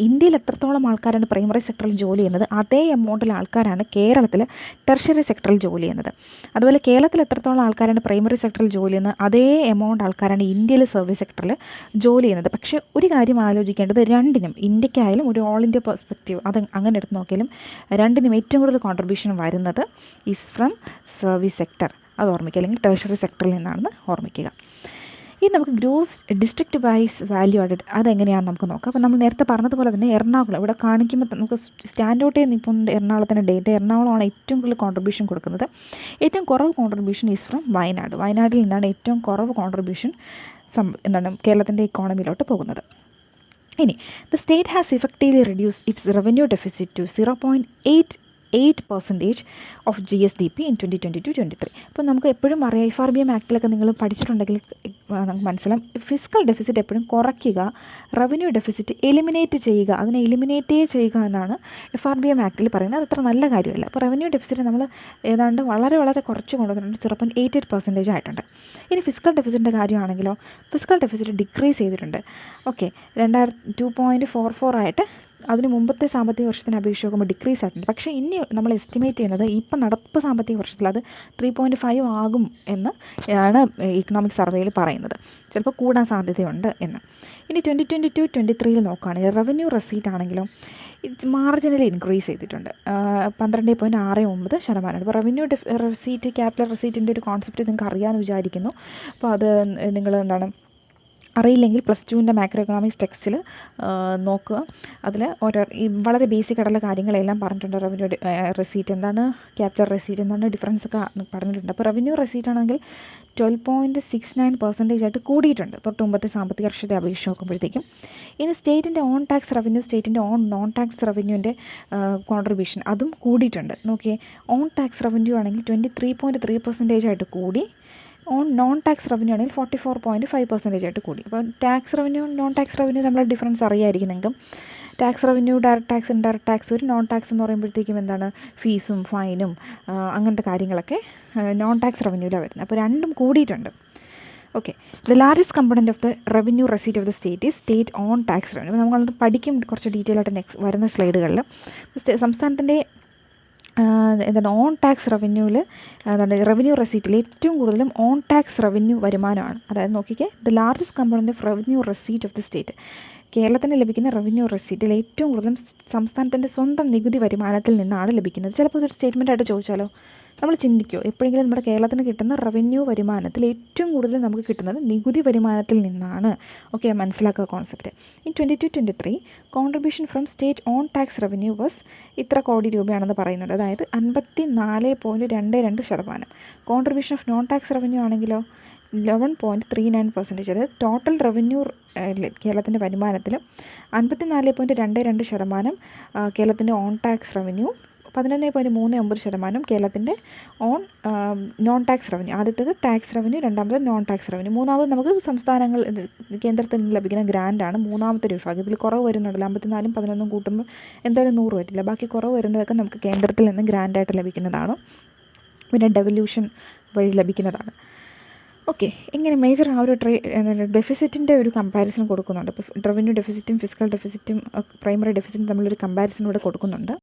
ഇന്ത്യയിൽ എത്രത്തോളം ആൾക്കാരാണ് പ്രൈമറി സെക്ടറിൽ ജോലി ചെയ്യുന്നത് അതേ എമൗണ്ടിൽ ആൾക്കാരാണ് കേരളത്തിൽ ടെർഷ്യറി സെക്ടറിൽ ജോലി ചെയ്യുന്നത്. അതുപോലെ കേരളത്തിൽ എത്രത്തോളം ആൾക്കാരാണ് പ്രൈമറി സെക്ടറിൽ ജോലി ചെയ്യുന്നത് അതേ എമൗണ്ട് ആൾക്കാരാണ് ഇന്ത്യയിൽ സർവീസ് സെക്ടറിൽ ജോലി ചെയ്യുന്നത്. പക്ഷേ ഒരു കാര്യം ആലോചിക്കേണ്ടത്, രണ്ടിനും ഇന്ത്യക്കായാലും ഒരു ഓൾ ഇന്ത്യ പെർസ്പെക്റ്റീവ് അത് അങ്ങനെ എടുത്ത് നോക്കിയാലും രണ്ടിനും ഏറ്റവും കൂടുതൽ കോൺട്രിബ്യൂഷൻ വരുന്നത് ഈസ് ഫ്രം സർവീസ് സെക്ടർ. അത് ഓർമ്മിക്കുക, അല്ലെങ്കിൽ ടെർഷ്യറി സെക്ടറിൽ നിന്നാണെന്ന് ഓർമ്മിക്കുക. ഇനി നമുക്ക് gross district wise value added അതെങ്ങനെയാണെന്ന് നമുക്ക് നോക്കാം. അപ്പോൾ നമ്മൾ നേരത്തെ പറഞ്ഞതുപോലെ തന്നെ എറണാകുളം ഇവിടെ കാണിക്കുമ്പോൾ നമുക്ക് സ്റ്റാൻഡ് ഔട്ട് ചെയ്യുന്ന ഇപ്പം എറണാകുളത്തിൻ്റെ ഡേറ്റ, എറണാകുളമാണ് ഏറ്റവും കൂടുതൽ കോൺട്രിബ്യൂഷൻ കൊടുക്കുന്നത്. ഏറ്റവും കുറവ് കോൺട്രിബ്യൂഷൻ ഈസ് ഫ്രം വയനാട്. വയനാട്ടിൽ നിന്നാണ് ഏറ്റവും കുറവ് കോൺട്രിബ്യൂഷൻ കേരളത്തിൻ്റെ ഇക്കോണമിയിലോട്ട് പോകുന്നത്. ഇനി the state has effectively reduce its revenue deficit to 0.88% of GSDP in 2022-23. അപ്പോൾ നമുക്ക് എപ്പോഴും അറിയാം, FRBM ആക്ടിലൊക്കെ നിങ്ങൾ പഠിച്ചിട്ടുണ്ടെങ്കിൽ നമുക്ക് മനസ്സിലാവും, ഫിസ്ക്കൽ ഡെഫിസിറ്റ് എപ്പോഴും കുറയ്ക്കുക, റവന്യൂ ഡെഫിസിറ്റ് എലിമിനേറ്റ് ചെയ്യുക, അതിനെ എലിമിനേറ്റേ ചെയ്യുക എന്നാണ് FRBM ആക്ടിൽ പറയുന്നത്. അത് അത്ര നല്ല കാര്യമല്ല. അപ്പോൾ റവന്യൂ ഡെഫിസിറ്റ് നമ്മൾ ഏതാണ്ട് വളരെ വളരെ കുറച്ച് കൊണ്ടുവന്നിട്ടുണ്ട്, 0.88% ആയിട്ടുണ്ട്. ഇനി ഫിസ്ക്കൽ ഡെഫിസിറ്റിൻ്റെ കാര്യമാണെങ്കിലോ ഫിസ്ക്കൽ ഡെഫിസിറ്റ് ഡിക്രീസ് ചെയ്തിട്ടുണ്ട്. ഓക്കെ, 2.44 ആയിട്ട് അതിന് മുമ്പത്തെ സാമ്പത്തിക വർഷത്തിന് അപേക്ഷിച്ച് നോക്കുമ്പോൾ ഡിക്രീസ് ആയിട്ടുണ്ട്. പക്ഷേ ഇനി നമ്മൾ എസ്റ്റിമേറ്റ് ചെയ്യുന്നത് ഇപ്പം നടപ്പ് സാമ്പത്തിക വർഷത്തിൽ അത് 3.5 ആകും എന്ന് ആണ് ഇക്കണോമിക് സർവേയിൽ പറയുന്നത്. ചിലപ്പോൾ കൂടാൻ സാധ്യതയുണ്ട് എന്ന്. ഇനി 2022-23 നോക്കുകയാണെങ്കിൽ റവന്യൂ റെസീറ്റ് ആണെങ്കിലും മാർജിനലി ഇൻക്രീസ് ചെയ്തിട്ടുണ്ട്, 12.69%. അപ്പോൾ റവന്യൂ റെസീറ്റ്, ക്യാപിറ്റൽ റെസീറ്റിൻ്റെ ഒരു കോൺസെപ്റ്റ് നിങ്ങൾക്ക് അറിയാമെന്ന് വിചാരിക്കുന്നു. അപ്പോൾ അത് നിങ്ങൾ അറിയില്ലെങ്കിൽ +2 മാക്രോ എക്കണോമിക്സ് ടെക്സ്റ്റിൽ നോക്കുക. അതിൽ വളരെ ബേസിക് ആയിട്ടുള്ള കാര്യങ്ങളെല്ലാം പറഞ്ഞിട്ടുണ്ട്. റവന്യൂ റെസീറ്റ് എന്താണ്, ക്യാപിറ്റൽ റെസീറ്റ് എന്താണ്, ഡിഫറൻസ് ഒക്കെ പറഞ്ഞിട്ടുണ്ട്. അപ്പോൾ റവന്യൂ റെസീറ്റ് ആണെങ്കിൽ 12.69% ആയിട്ട് കൂടിയിട്ടുണ്ട് തൊട്ട് മുമ്പത്തെ സാമ്പത്തിക വർഷത്തെ അപേക്ഷിച്ച് നോക്കുമ്പോഴത്തേക്കും. ഇനി സ്റ്റേറ്റിൻ്റെ ഓൺ ടാക്സ് റവന്യൂ, സ്റ്റേറ്റിൻ്റെ ഓൺ നോൺ ടാക്സ് റവന്യൂവിൻ്റെ കോൺട്രിബ്യൂഷൻ അതും കൂടിയിട്ടുണ്ട്. നോക്കിയേ, ഓൺ ടാക്സ് റവന്യൂ ആണെങ്കിൽ 23.3% ആയിട്ട് കൂടി, നോൺ ടാക്സ് റവന്യൂ ആണെങ്കിൽ 44.5% ആയിട്ട് കൂടി. അപ്പോൾ tax revenue non tax revenue തമ്മിലുള്ള ഡിഫറൻസ് അറിയായിരിക്കും നിങ്ങൾക്ക്. Tax revenue, direct tax, indirect tax. ഒരു നോൺ ടാക്സ് എന്ന് പറയുമ്പോഴത്തേക്കും എന്താണ്, ഫീസും ഫൈനും അങ്ങനത്തെ കാര്യങ്ങളൊക്കെ നോൺ ടാക്സ് റവന്യൂവിലാണ് വരുന്നത്. അപ്പോൾ രണ്ടും കൂടിയിട്ടുണ്ട്. Okay, the largest component of the revenue receipt of the state is state own tax revenue. നമ്മളത് പഠിക്കും കുറച്ച് ഡീറ്റെയിൽ ആയിട്ട് നെക്സ്റ്റ് വരുന്ന സ്ലൈഡുകളിൽ. സംസ്ഥാനത്തിൻ്റെ എന്താണ് ഓൺ ടാക്സ് റവന്യൂവിൽ എന്താണ് റവന്യൂ റെസീറ്റിൽ ഏറ്റവും കൂടുതലും ഓൺ ടാക്സ് റവന്യൂ വരുമാനമാണ്. അതായത് നോക്കിക്കേ, the largest component of revenue receipt of the state, കേരളത്തിന് ലഭിക്കുന്ന റവന്യൂ റെസീറ്റിൽ ഏറ്റവും കൂടുതലും സംസ്ഥാനത്തിൻ്റെ സ്വന്തം നികുതി വരുമാനത്തിൽ നിന്നാണ് ലഭിക്കുന്നത്. ചിലപ്പോൾ ഒരു സ്റ്റേറ്റ്മെൻ്റ് ആയിട്ട് ചോദിച്ചാലോ, നമ്മൾ ചിന്തിക്കുമോ എപ്പോഴെങ്കിലും നമ്മുടെ കേരളത്തിന് കിട്ടുന്ന റവന്യൂ വരുമാനത്തിൽ ഏറ്റവും കൂടുതൽ നമുക്ക് കിട്ടുന്നത് നികുതി വരുമാനത്തിൽ നിന്നാണ്. ഓക്കെ, മനസ്സിലാക്കുക concept. In 22-23 contribution from state own tax revenue was ഇത്ര കോടി രൂപയാണെന്ന് പറയുന്നുണ്ട്. അതായത് 54.22%. Contribution of non tax revenue ആണെങ്കിലോ 11.39%. അതായത് ടോട്ടൽ റവന്യൂ കേരളത്തിൻ്റെ വരുമാനത്തിൽ 54.22% കേരളത്തിൻ്റെ ഓൺ ടാക്സ് റവന്യൂ, 11.39% കേരളത്തിൻ്റെ ഓൺ നോൺ ടാക്സ് റവന്യൂ. ആദ്യത്തേത് ടാക്സ് റവന്യൂ, രണ്ടാമത് നോൺ ടാക്സ് റവന്യൂ, മൂന്നാമത് നമുക്ക് സംസ്ഥാനങ്ങൾ കേന്ദ്രത്തിൽ നിന്ന് ലഭിക്കുന്ന ഗ്രാൻഡാണ് മൂന്നാമത്തെ ഒരു വിഭാഗം. ഇതിൽ കുറവ് വരുന്നുണ്ടല്ലോ, 54 11 കൂട്ടുമ്പോൾ എന്തായാലും 100 വരില്ല. ബാക്കി കുറവ് വരുന്നതൊക്കെ നമുക്ക് കേന്ദ്രത്തിൽ നിന്ന് ഗ്രാൻഡായിട്ട് ലഭിക്കുന്നതാണ്, പിന്നെ ഡെവല്യൂഷൻ വഴി ലഭിക്കുന്നതാണ്. ഓക്കെ, ഇങ്ങനെ മേജർ ആ ഒരു ഡെഫിസിറ്റിൻ്റെ ഒരു കമ്പാരിസൺ കൊടുക്കുന്നുണ്ട്. ഇപ്പോൾ റവന്യൂ ഡെഫിസിറ്റും ഫിസിക്കൽ ഡെഫിസിറ്റും പ്രൈമറി ഡെഫിസിറ്റും തമ്മിലൊരു കമ്പാരിസൺ ഇവിടെ കൊടുക്കുന്നുണ്ട്.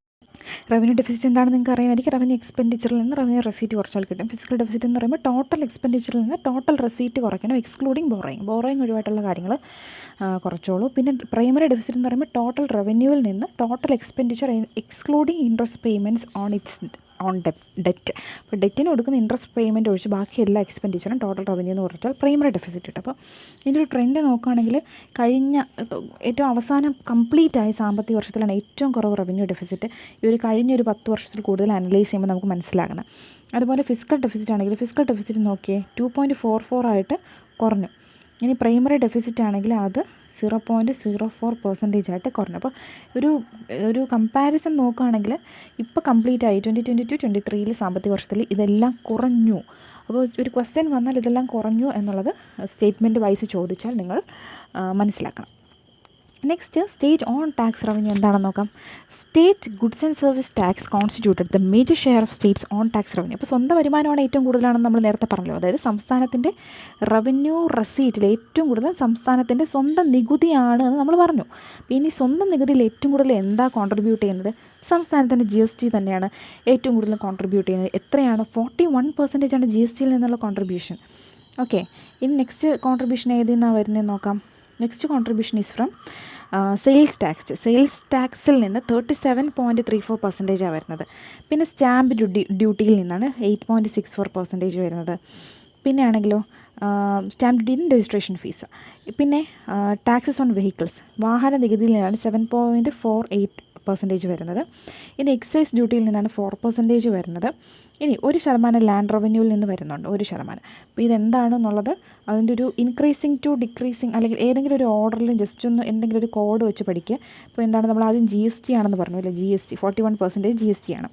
റവന്യൂ ഡെഫിസിറ്റ് എന്താണെന്ന് നിങ്ങൾക്ക് അറിയാമായിരിക്കും. റവന്യൂ എക്സ്പെൻഡിച്ചറിൽ നിന്ന് റവന്യൂ റെസീറ്റ് കുറച്ചാൽ കിട്ടും. ഫിസിക്കൽ ഡെഫിസിറ്റ് എന്ന് പറയുമ്പോൾ ടോട്ടൽ എക്സ്പെൻഡിച്ചറിൽ നിന്ന് ടോട്ടൽ റെസീറ്റ് കുറയ്ക്കണം, എക്സ്ക്ലൂഡിങ് ബോറോയിങ് ഒഴിവായിട്ടുള്ള കാര്യങ്ങൾ കുറച്ചോളൂ. പിന്നെ പ്രൈമറി ഡെഫിസിറ്റ് എന്ന് പറയുമ്പോൾ ടോട്ടൽ റവന്യൂവിൽ നിന്ന് total expenditure excluding interest payments on debt. അപ്പോൾ ഡെറ്റിന് കൊടുക്കുന്ന ഇൻട്രസ്റ്റ് പേയ്മെൻറ്റ് ഒഴിച്ച് ബാക്കി എല്ലാ എക്സ്പെൻഡിച്ചറും ടോട്ടൽ റവന്യൂ എന്ന് കുറച്ചാൽ പ്രൈമറി ഡെഫിസിറ്റ് കിട്ടും. അപ്പോൾ ഇതിൻ്റെ ഒരു ട്രെൻഡ് നോക്കുകയാണെങ്കിൽ കഴിഞ്ഞ ഏറ്റവും അവസാനം കംപ്ലീറ്റ് ആയ സാമ്പത്തിക വർഷത്തിലാണ് ഏറ്റവും കുറവ് റവന്യൂ ഡെഫിസിറ്റ്. ഈ ഒരു കഴിഞ്ഞൊരു 10 വർഷത്തിൽ കൂടുതൽ അനലൈസ് ചെയ്യുമ്പോൾ നമുക്ക് മനസ്സിലാക്കണം. അതുപോലെ ഫിസിക്കൽ ഡെഫിസിറ്റ് ആണെങ്കിൽ ഫിസിക്കൽ ഡെഫിസിറ്റ് നോക്കിയേ 2.44 ആയിട്ട് കുറഞ്ഞു. ഇനി പ്രൈമറി ഡെഫിസിറ്റ് ആണെങ്കിൽ അത് 0.04% ആയിട്ട് കുറഞ്ഞു. അപ്പോൾ ഒരു കമ്പാരിസൺ നോക്കുകയാണെങ്കിൽ ഇപ്പോൾ കംപ്ലീറ്റ് ആയി 2022-23 സാമ്പത്തിക വർഷത്തിൽ ഇതെല്ലാം കുറഞ്ഞു. അപ്പോൾ ഒരു ക്വസ്റ്റ്യൻ വന്നാൽ ഇതെല്ലാം കുറഞ്ഞു എന്നുള്ളത് സ്റ്റേറ്റ്മെൻറ്റ് വൈസ് ചോദിച്ചാൽ നിങ്ങൾ മനസ്സിലാക്കണം. Next, state own tax revenue എന്താണെന്ന് നോക്കാം. State goods and service tax constituted the major share of States on tax revenue. അപ്പോൾ സ്വന്തം വരുമാനമാണ് ഏറ്റവും കൂടുതലാണെന്ന് നമ്മൾ നേരത്തെ പറഞ്ഞല്ലോ. അതായത് സംസ്ഥാനത്തിൻ്റെ റവന്യൂ റെസീറ്റിൽ ഏറ്റവും കൂടുതൽ സംസ്ഥാനത്തിൻ്റെ സ്വന്തം നികുതിയാണ് എന്ന് നമ്മൾ പറഞ്ഞു. പിന്നെ ഈ സ്വന്തം നികുതിയിൽ ഏറ്റവും കൂടുതൽ എന്താ കോൺട്രിബ്യൂട്ട് ചെയ്യുന്നത്? സംസ്ഥാനത്തിൻ്റെ GST തന്നെയാണ് ഏറ്റവും കൂടുതൽ കോൺട്രിബ്യൂട്ട് ചെയ്യുന്നത്. എത്രയാണ്? 41% ആണ് GSTയിൽ നിന്നുള്ള കോൺട്രിബ്യൂഷൻ. ഓക്കെ, ഇനി നെക്സ്റ്റ് കോൺട്രിബ്യൂഷൻ ഏതിൽ നിന്നാണ് വരുന്നതെന്ന് നോക്കാം. Next contribution is from sales tax. Sales ടാക്സിൽ നിന്ന് 37.34% വരുന്നത്. പിന്നെ സ്റ്റാമ്പ് ഡ്യൂട്ടിയിൽ നിന്നാണ് 8.64% വരുന്നത്. പിന്നെ ആണെങ്കിലോ സ്റ്റാമ്പ് ഡ്യൂട്ടിയും രജിസ്ട്രേഷൻ ഫീസ്. പിന്നെ ടാക്സസ് ഓൺ വെഹിക്കിൾസ്, വാഹന നികുതിയിൽ നിന്നാണ് 7.48% വരുന്നത്. ഇനി എക്സൈസ് ഡ്യൂട്ടിയിൽ നിന്നാണ് 4% വരുന്നത്. ഇനി 1% ലാൻഡ് റവന്യൂവിൽ നിന്ന് വരുന്നുണ്ട്, 1%. അപ്പോൾ ഇതെന്താണെന്നുള്ളത് അതിൻ്റെ ഒരു ഇൻക്രീസിങ് ടു ഡിക്രീസിങ് അല്ലെങ്കിൽ ഏതെങ്കിലും ഒരു ഓർഡറിൽ ജസ്റ്റ് ഒന്ന് എന്തെങ്കിലും ഒരു കോഡ് വെച്ച് പഠിക്കുക. അപ്പോൾ എന്താണ്, നമ്മൾ ആദ്യം GST ആണെന്ന് പറഞ്ഞു അല്ലേ, GST 41% GST ആണ്.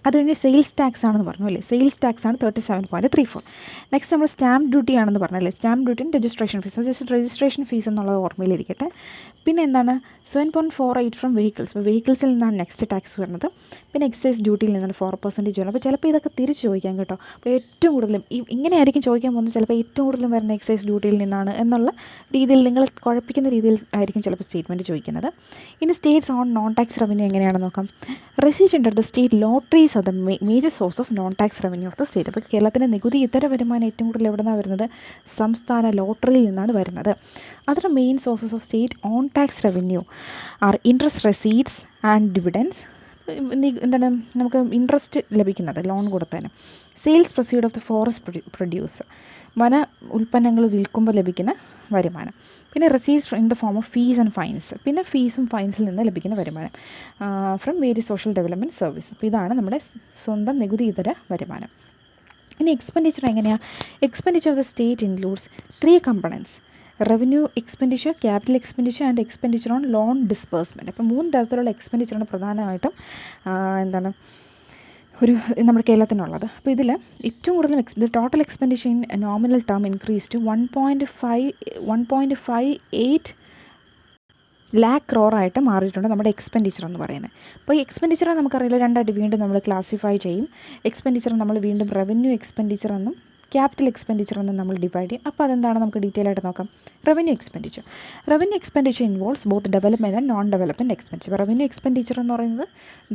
അത് കഴിഞ്ഞ് സെയിൽസ് ടാക്സ് ആണെന്ന് പറഞ്ഞു അല്ലേ, സെയിൽസ് ടാക്സ് ആണ് 37.34. നെക്സ്റ്റ് നമ്മൾ സ്റ്റാമ്പ് ഡ്യൂട്ടി ആണെന്ന് പറഞ്ഞല്ലേ, സ്റ്റാമ്പ് ഡ്യൂട്ടിയും registration fees, just registration fees എന്നുള്ളത് ഓർമ്മയിലിരിക്കട്ടെ. പിന്നെ എന്താണ് 7.48 ഫ്രം വെഹിക്കിൾസ്, അപ്പോൾ വെഹിക്കിൾസിൽ നിന്നാണ് നെക്സ്റ്റ് ടാക്സ് വരുന്നത്. പിന്നെ എക്സൈസ് ഡ്യൂട്ടിയിൽ നിന്നാണ് 4% വരുന്നത്. അപ്പോൾ ചിലപ്പോൾ ഇതൊക്കെ തിരിച്ച് ചോദിക്കാം കേട്ടോ. അപ്പോൾ ഏറ്റവും കൂടുതലും ഇങ്ങനെയായിരിക്കും ചോദിക്കാൻ പോകുന്നത്, ചിലപ്പോൾ ഏറ്റവും കൂടുതലും വരുന്ന എക്സൈസ് ഡ്യൂട്ടിയിൽ നിന്നാണ് എന്നുള്ള രീതിയിൽ നിങ്ങൾ കുഴപ്പിക്കുന്ന രീതിയിൽ ആയിരിക്കും ചിലപ്പോൾ സ്റ്റേറ്റ്മെൻറ്റ് ചോദിക്കുന്നത്. ഇനി States on non tax revenue എങ്ങനെയാണെന്ന് നോക്കാം. Receipt under the state lotteries are the major source of non tax revenue of the state. അപ്പോൾ കേരളത്തിൻ്റെ നികുതി ഇതര വരുമാനം ഏറ്റവും കൂടുതൽ എവിടെ നിന്നാണ് വരുന്നത്? സംസ്ഥാന ലോട്ടറിയിൽ നിന്നാണ് വരുന്നത്. Other main sources of state own tax revenue are interest receipts and dividends. എന്താണ് നമുക്ക് ഇൻട്രസ്റ്റ് ലഭിക്കുന്നത് ലോൺ കൊടുത്തതിന്. Sales proceed of the forest produce, വന ഉൽപ്പന്നങ്ങൾ വിൽക്കുമ്പോൾ ലഭിക്കുന്ന വരുമാനം. പിന്നെ receives in the form of fees and fines, പിന്നെ ഫീസും ഫൈൻസിൽ നിന്ന് ലഭിക്കുന്ന വരുമാനം from various social development service. അപ്പോൾ ഇതാണ് നമ്മുടെ സ്വന്തം നികുതി ഇതര വരുമാനം. ഇനി എക്സ്പെൻഡിച്ചർ എങ്ങനെയാണ്? Expenditure of the state includes 3 components: revenue expenditure, capital expenditure and expenditure on loan disbursement. അപ്പോൾ 3 തരത്തിലുള്ള എക്സ്പെൻഡിച്ചറാണ് പ്രധാനമായിട്ടും എന്താണ് നമ്മുടെ കേരളത്തിനുള്ളത്. അപ്പോൾ ഇതിൽ ഏറ്റവും കൂടുതൽ total expenditure in nominal term increase to 1.58 lakh crore ആയിട്ട് മാറിയിട്ടുണ്ട് നമ്മുടെ എക്സ്പെൻഡിച്ചർ എന്ന് പറയുന്നത്. അപ്പോൾ ഈ എക്സ്പെൻഡിച്ചർ നമുക്കറിയില്ല, രണ്ടായിട്ട് വീണ്ടും നമ്മൾ ക്ലാസിഫൈ ചെയ്യും. എക്സ്പെൻഡിച്ചർ നമ്മൾ വീണ്ടും റവന്യൂ എക്സ്പെൻഡിച്ചർ എന്നും ക്യാപിറ്റൽ എക്സ്പെൻഡിച്ചർ എന്നും നമ്മൾ ഡിവൈഡ് ചെയ്യും. അപ്പോൾ അതെന്താണ് നമുക്ക് ഡീറ്റെയിൽ ആയിട്ട് നോക്കാം. Revenue expenditure involves both development and non development expenditure. Revenue expenditure എന്ന് പറയുന്നത്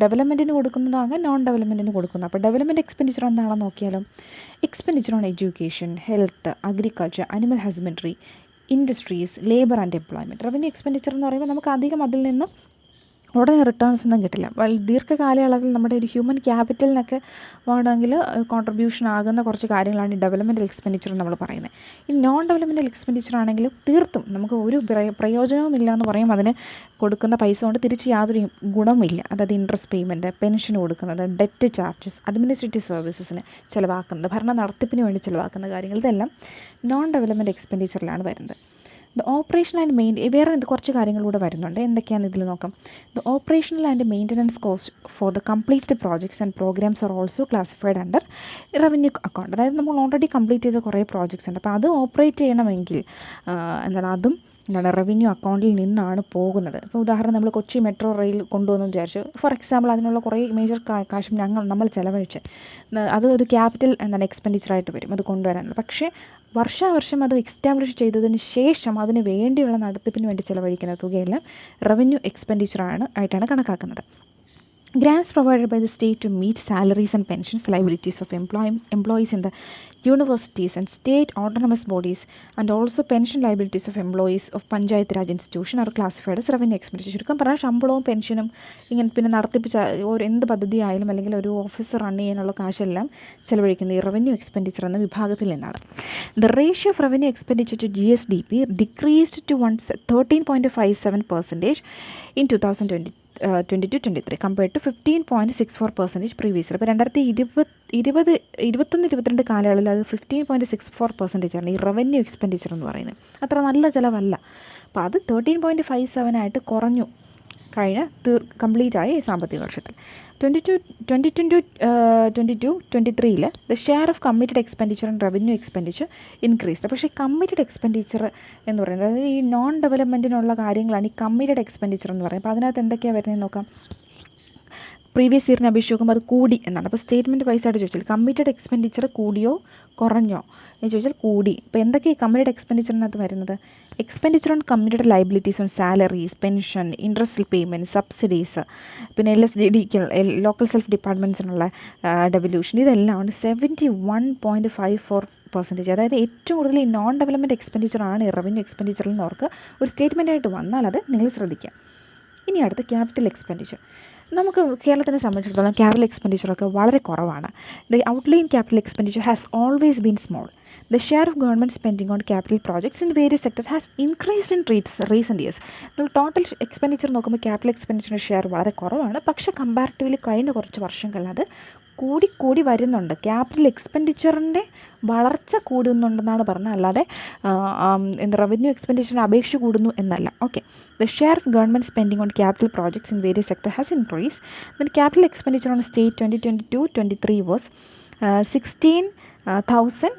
ഡെവലപ്മെൻറ്റിന് കൊടുക്കുന്നതാകെ നോൺ ഡെവലപ്മെൻറ്റിന് കൊടുക്കുന്നത്. അപ്പോൾ ഡെവലപ്മെൻറ്റ് എക്സ്പെൻഡിച്ചർ എന്താണെന്ന് നോക്കിയാലോ, expenditure on education, health, agriculture, animal husbandry, industries, labour and employment. Revenue expenditure എന്ന് പറയുമ്പോൾ നമുക്ക് അധികം അതിൽ നിന്ന് ഉടനെ റിട്ടേൺസ് ഒന്നും കിട്ടില്ല. ദീർഘകാലയളവിൽ നമ്മുടെ ഒരു ഹ്യൂമൻ ക്യാപിറ്റലിനൊക്കെ വേണമെങ്കിൽ കോൺട്രിബ്യൂഷൻ ആകുന്ന കുറച്ച് കാര്യങ്ങളാണ് ഈ ഡെവലപ്മെൻറ്റൽ എക്സ്പെൻഡിച്ചർ നമ്മൾ പറയുന്നത്. ഈ നോൺ ഡെവലപ്മെൻറ്റൽ എക്സ്പെൻഡിച്ചർ ആണെങ്കിൽ തീർത്തും നമുക്ക് ഒരു പ്രയോജനവുമില്ല എന്ന് പറയും. അതിന് കൊടുക്കുന്ന പൈസ കൊണ്ട് തിരിച്ച് യാതൊരു ഗുണമില്ല. അതായത് ഇൻട്രസ്റ്റ് പേയ്മെൻറ്റ്, പെൻഷൻ കൊടുക്കുന്നത്, ഡെറ്റ് ചാർജസ്, അഡ്മിനിസ്ട്രേറ്റീവ് സർവീസസിന് ചിലവാക്കുന്നത്, ഭരണ നടത്തിപ്പിന് വേണ്ടി ചിലവാക്കുന്ന കാര്യങ്ങൾ, ഇതെല്ലാം നോൺ ഡെവലപ്മെൻറ്റ് എക്സ്പെൻഡിച്ചറിലാണ് വരുന്നത്. ദ ഓപ്പറേഷൻ ആൻഡ് വേറെ കുറച്ച് കാര്യങ്ങളൂടെ വരുന്നുണ്ട്. എന്തൊക്കെയാണ് ഇതിൽ നോക്കാം. The operational and maintenance cost for the completed projects and programs are also classified under revenue account. അതായത് നമ്മൾ ഓൾറെഡി കംപ്ലീറ്റ് ചെയ്ത കുറേ പ്രോജക്ട്സ് ഉണ്ട്. അപ്പോൾ അത് ഓപ്പറേറ്റ് ചെയ്യണമെങ്കിൽ അതും റവന്യൂ അക്കൗണ്ടിൽ നിന്നാണ് പോകുന്നത്. ഇപ്പോൾ ഉദാഹരണം നമ്മൾ കൊച്ചി മെട്രോ റെയിൽ കൊണ്ടുവന്നു വിചാരിച്ചു. ഫോർ എക്സാമ്പിൾ അതിനുള്ള കുറേ മേജർ കാശും നമ്മൾ ചിലവഴിച്ച് അത് ഒരു ക്യാപിറ്റൽ എക്സ്പെൻഡിച്ചറായിട്ട് വരും അത് കൊണ്ടുവരാനുള്ള. പക്ഷേ വർഷാവർഷം അത് എസ്റ്റാബ്ലിഷ് ചെയ്തതിന് ശേഷം അതിന് വേണ്ടിയുള്ള നടത്തിപ്പിന് വേണ്ടി ചിലവഴിക്കുന്ന തുകയെല്ലാം റവന്യൂ ആയിട്ടാണ് കണക്കാക്കുന്നത്. Grants provided by the state to meet salaries and pensions liabilities of employees in the universities and state autonomous bodies, and also pension liabilities of employees of Panchayat Raj institution are classified as revenue expenditure. ചുരുക്കം പറഞ്ഞാൽ ശമ്പളവും പെൻഷനും ഇങ്ങനെ പിന്നെ നടത്തിപ്പിച്ച ഒരു എന്ത് പദ്ധതി ആയാലും അല്ലെങ്കിൽ ഒരു ഓഫീസ് റൺ ചെയ്യാനുള്ള കാശെല്ലാം ചിലവഴിക്കുന്നത് ഈ റവന്യൂ എക്സ്പെൻഡിച്ചർ എന്ന വിഭാഗത്തിൽ നിന്നാണ്. The ratio of revenue expenditure to GSDP decreased to 13.57% in 2022-23 compared to 15.64% previous year. അപ്പോൾ 2021-22 കാലയളവിൽ അത് 15.64% ആണ് ഈ റവന്യൂ എക്സ്പെൻഡിച്ചർ എന്ന് പറയുന്നത്. അത്ര നല്ല ചിലവല്ല. അപ്പോൾ അത് 13.57 ആയിട്ട് കുറഞ്ഞു കംപ്ലീറ്റ് ആയ ഈ സാമ്പത്തിക വർഷത്തിൽ. 2022-23 the share of committed expenditure and revenue expenditure increased. പക്ഷേ കമ്മിറ്റഡ് എക്സ്പെൻഡിച്ചർ എന്ന് പറയുന്നത് അതായത് ഈ നോൺ ഡെവലപ്മെൻറ്റിനുള്ള കാര്യങ്ങളാണ് ഈ കമ്മിറ്റഡ് എക്സ്പെൻഡിച്ചർ എന്ന് പറയുന്നത്. അപ്പോൾ അതിനകത്ത് എന്തൊക്കെയാണ് വരുന്നത് നോക്കാം. പ്രീവിയസ് ഇയറിനെ അപേക്ഷിച്ച് നോക്കുമ്പോൾ അത് കൂടി എന്നാണ്. അപ്പോൾ സ്റ്റേറ്റ്മെൻറ്റ് വൈസ് ആയിട്ട് ചോദിച്ചാൽ കമ്മിറ്റഡ് എക്സ്പെൻഡിച്ചർ കൂടിയോ കുറഞ്ഞോ എന്ന് ചോദിച്ചാൽ കൂടി. ഇപ്പോൾ എന്തൊക്കെയാണ് കമ്മിറ്റഡ് എക്സ്പെൻഡിച്ചറിനകത്ത് വരുന്നത്? Expenditure on committed liabilities on salaries, pension, interest payment, subsidies, പിന്നെ LSDക്ക് ലോക്കൽ സെൽഫ് ഡിപ്പാർട്ട്മെൻറ്റ്സിനുള്ള ഡെവല്യൂഷൻ, ഇതെല്ലാം 71.54%. അതായത് ഏറ്റവും കൂടുതൽ ഈ നോൺ ഡെവലപ്മെൻറ്റ് എക്സ്പെൻഡിച്ചറാണ് ഈ റവന്യൂ എക്സ്പെൻഡിച്ചറിൽ നിന്ന് അവർക്ക് ഒരു സ്റ്റേറ്റ്മെൻറ്റായിട്ട് വന്നാൽ അത് നിങ്ങൾ ശ്രദ്ധിക്കുക. ഇനി അടുത്ത ക്യാപിറ്റൽ എക്സ്പെൻഡിച്ചർ. നമുക്ക് കേരളത്തിനെ സംബന്ധിച്ചിടത്തോളം ക്യാപിറ്റൽ എക്സ്പെൻഡിച്ചറൊക്കെ വളരെ കുറവാണ്. The outline capital expenditure has always been small. The share of government spending on capital projects in various sectors has increased in recent years. Total expenditure നോക്കുമ്പോൾ ക്യാപിറ്റൽ എക്സ്പെൻഡിച്ചറിൻ്റെ ഷെയർ വളരെ കുറവാണ്. പക്ഷേ comparatively കഴിഞ്ഞ കുറച്ച് വർഷങ്ങളിൽ അത് കൂടി വരുന്നുണ്ട്. ക്യാപിറ്റൽ എക്സ്പെൻഡിച്ചറിൻ്റെ വളർച്ച കൂടുന്നുണ്ടെന്നാണ് പറഞ്ഞത്, അല്ലാതെ റവന്യൂ എക്സ്പെൻഡിച്ചറിന് അപേക്ഷ കൂടുന്നു എന്നല്ല. Okay, the share of government spending on capital projects in various sectors has increased. Then capital expenditure on state 2022-23 was 16,000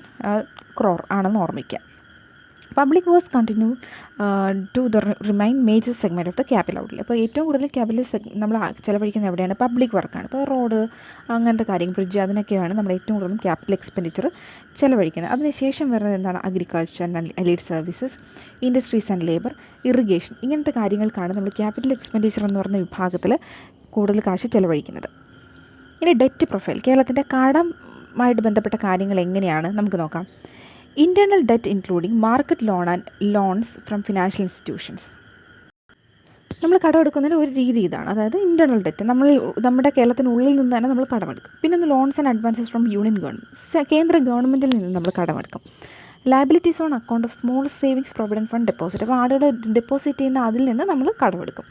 crore ആണെന്ന് ഓർമ്മിക്കുക. Public works continue to the remain major segment of the capital outlay. അപ്പോൾ ഏറ്റവും കൂടുതൽ capital നമ്മൾ ചിലവഴിക്കുന്നത് എവിടെയാണ്? Public വർക്കാണ്. ഇപ്പോൾ റോഡ് അങ്ങനത്തെ കാര്യങ്ങൾ, ബ്രിഡ്ജ്, അതിനൊക്കെയാണ് നമ്മൾ ഏറ്റവും കൂടുതലും ക്യാപിറ്റൽ എക്സ്പെൻഡിച്ചർ ചിലവഴിക്കുന്നത്. അതിനുശേഷം വരുന്നത് എന്താണ്? Agriculture and allied services, industries and labour, irrigation, ഇങ്ങനത്തെ കാര്യങ്ങൾക്കാണ് നമ്മൾ ക്യാപിറ്റൽ എക്സ്പെൻഡിച്ചർ എന്ന് പറയുന്ന വിഭാഗത്തിൽ കൂടുതൽ കാശ് ചിലവഴിക്കുന്നത്. ഇനി ഡെറ്റ് പ്രൊഫൈൽ, കേരളത്തിൻ്റെ കടമായിട്ട് ബന്ധപ്പെട്ട കാര്യങ്ങൾ എങ്ങനെയാണ് നമുക്ക് നോക്കാം. Internal debt including market loan and loans from financial institutions. നമ്മൾ കടമെടുക്കുന്നതിന് ഒരു രീതി ഇതാണ്. അതായത് ഇൻറ്റേർണൽ ഡെറ്റ് നമ്മുടെ കേരളത്തിനുള്ളിൽ നിന്ന് തന്നെ നമ്മൾ കടമെടുക്കും. പിന്നെ ഒന്ന് loans and advances from union government, കേന്ദ്ര ഗവൺമെൻറ്റിൽ നിന്ന് നമ്മൾ കടമെടുക്കും. Liabilities on account of small savings provident fund deposit, അപ്പോൾ ആളുകൾ ഡെപ്പോസിറ്റ് ചെയ്യുന്ന അതിൽ നിന്ന് നമ്മൾ കടമെടുക്കും.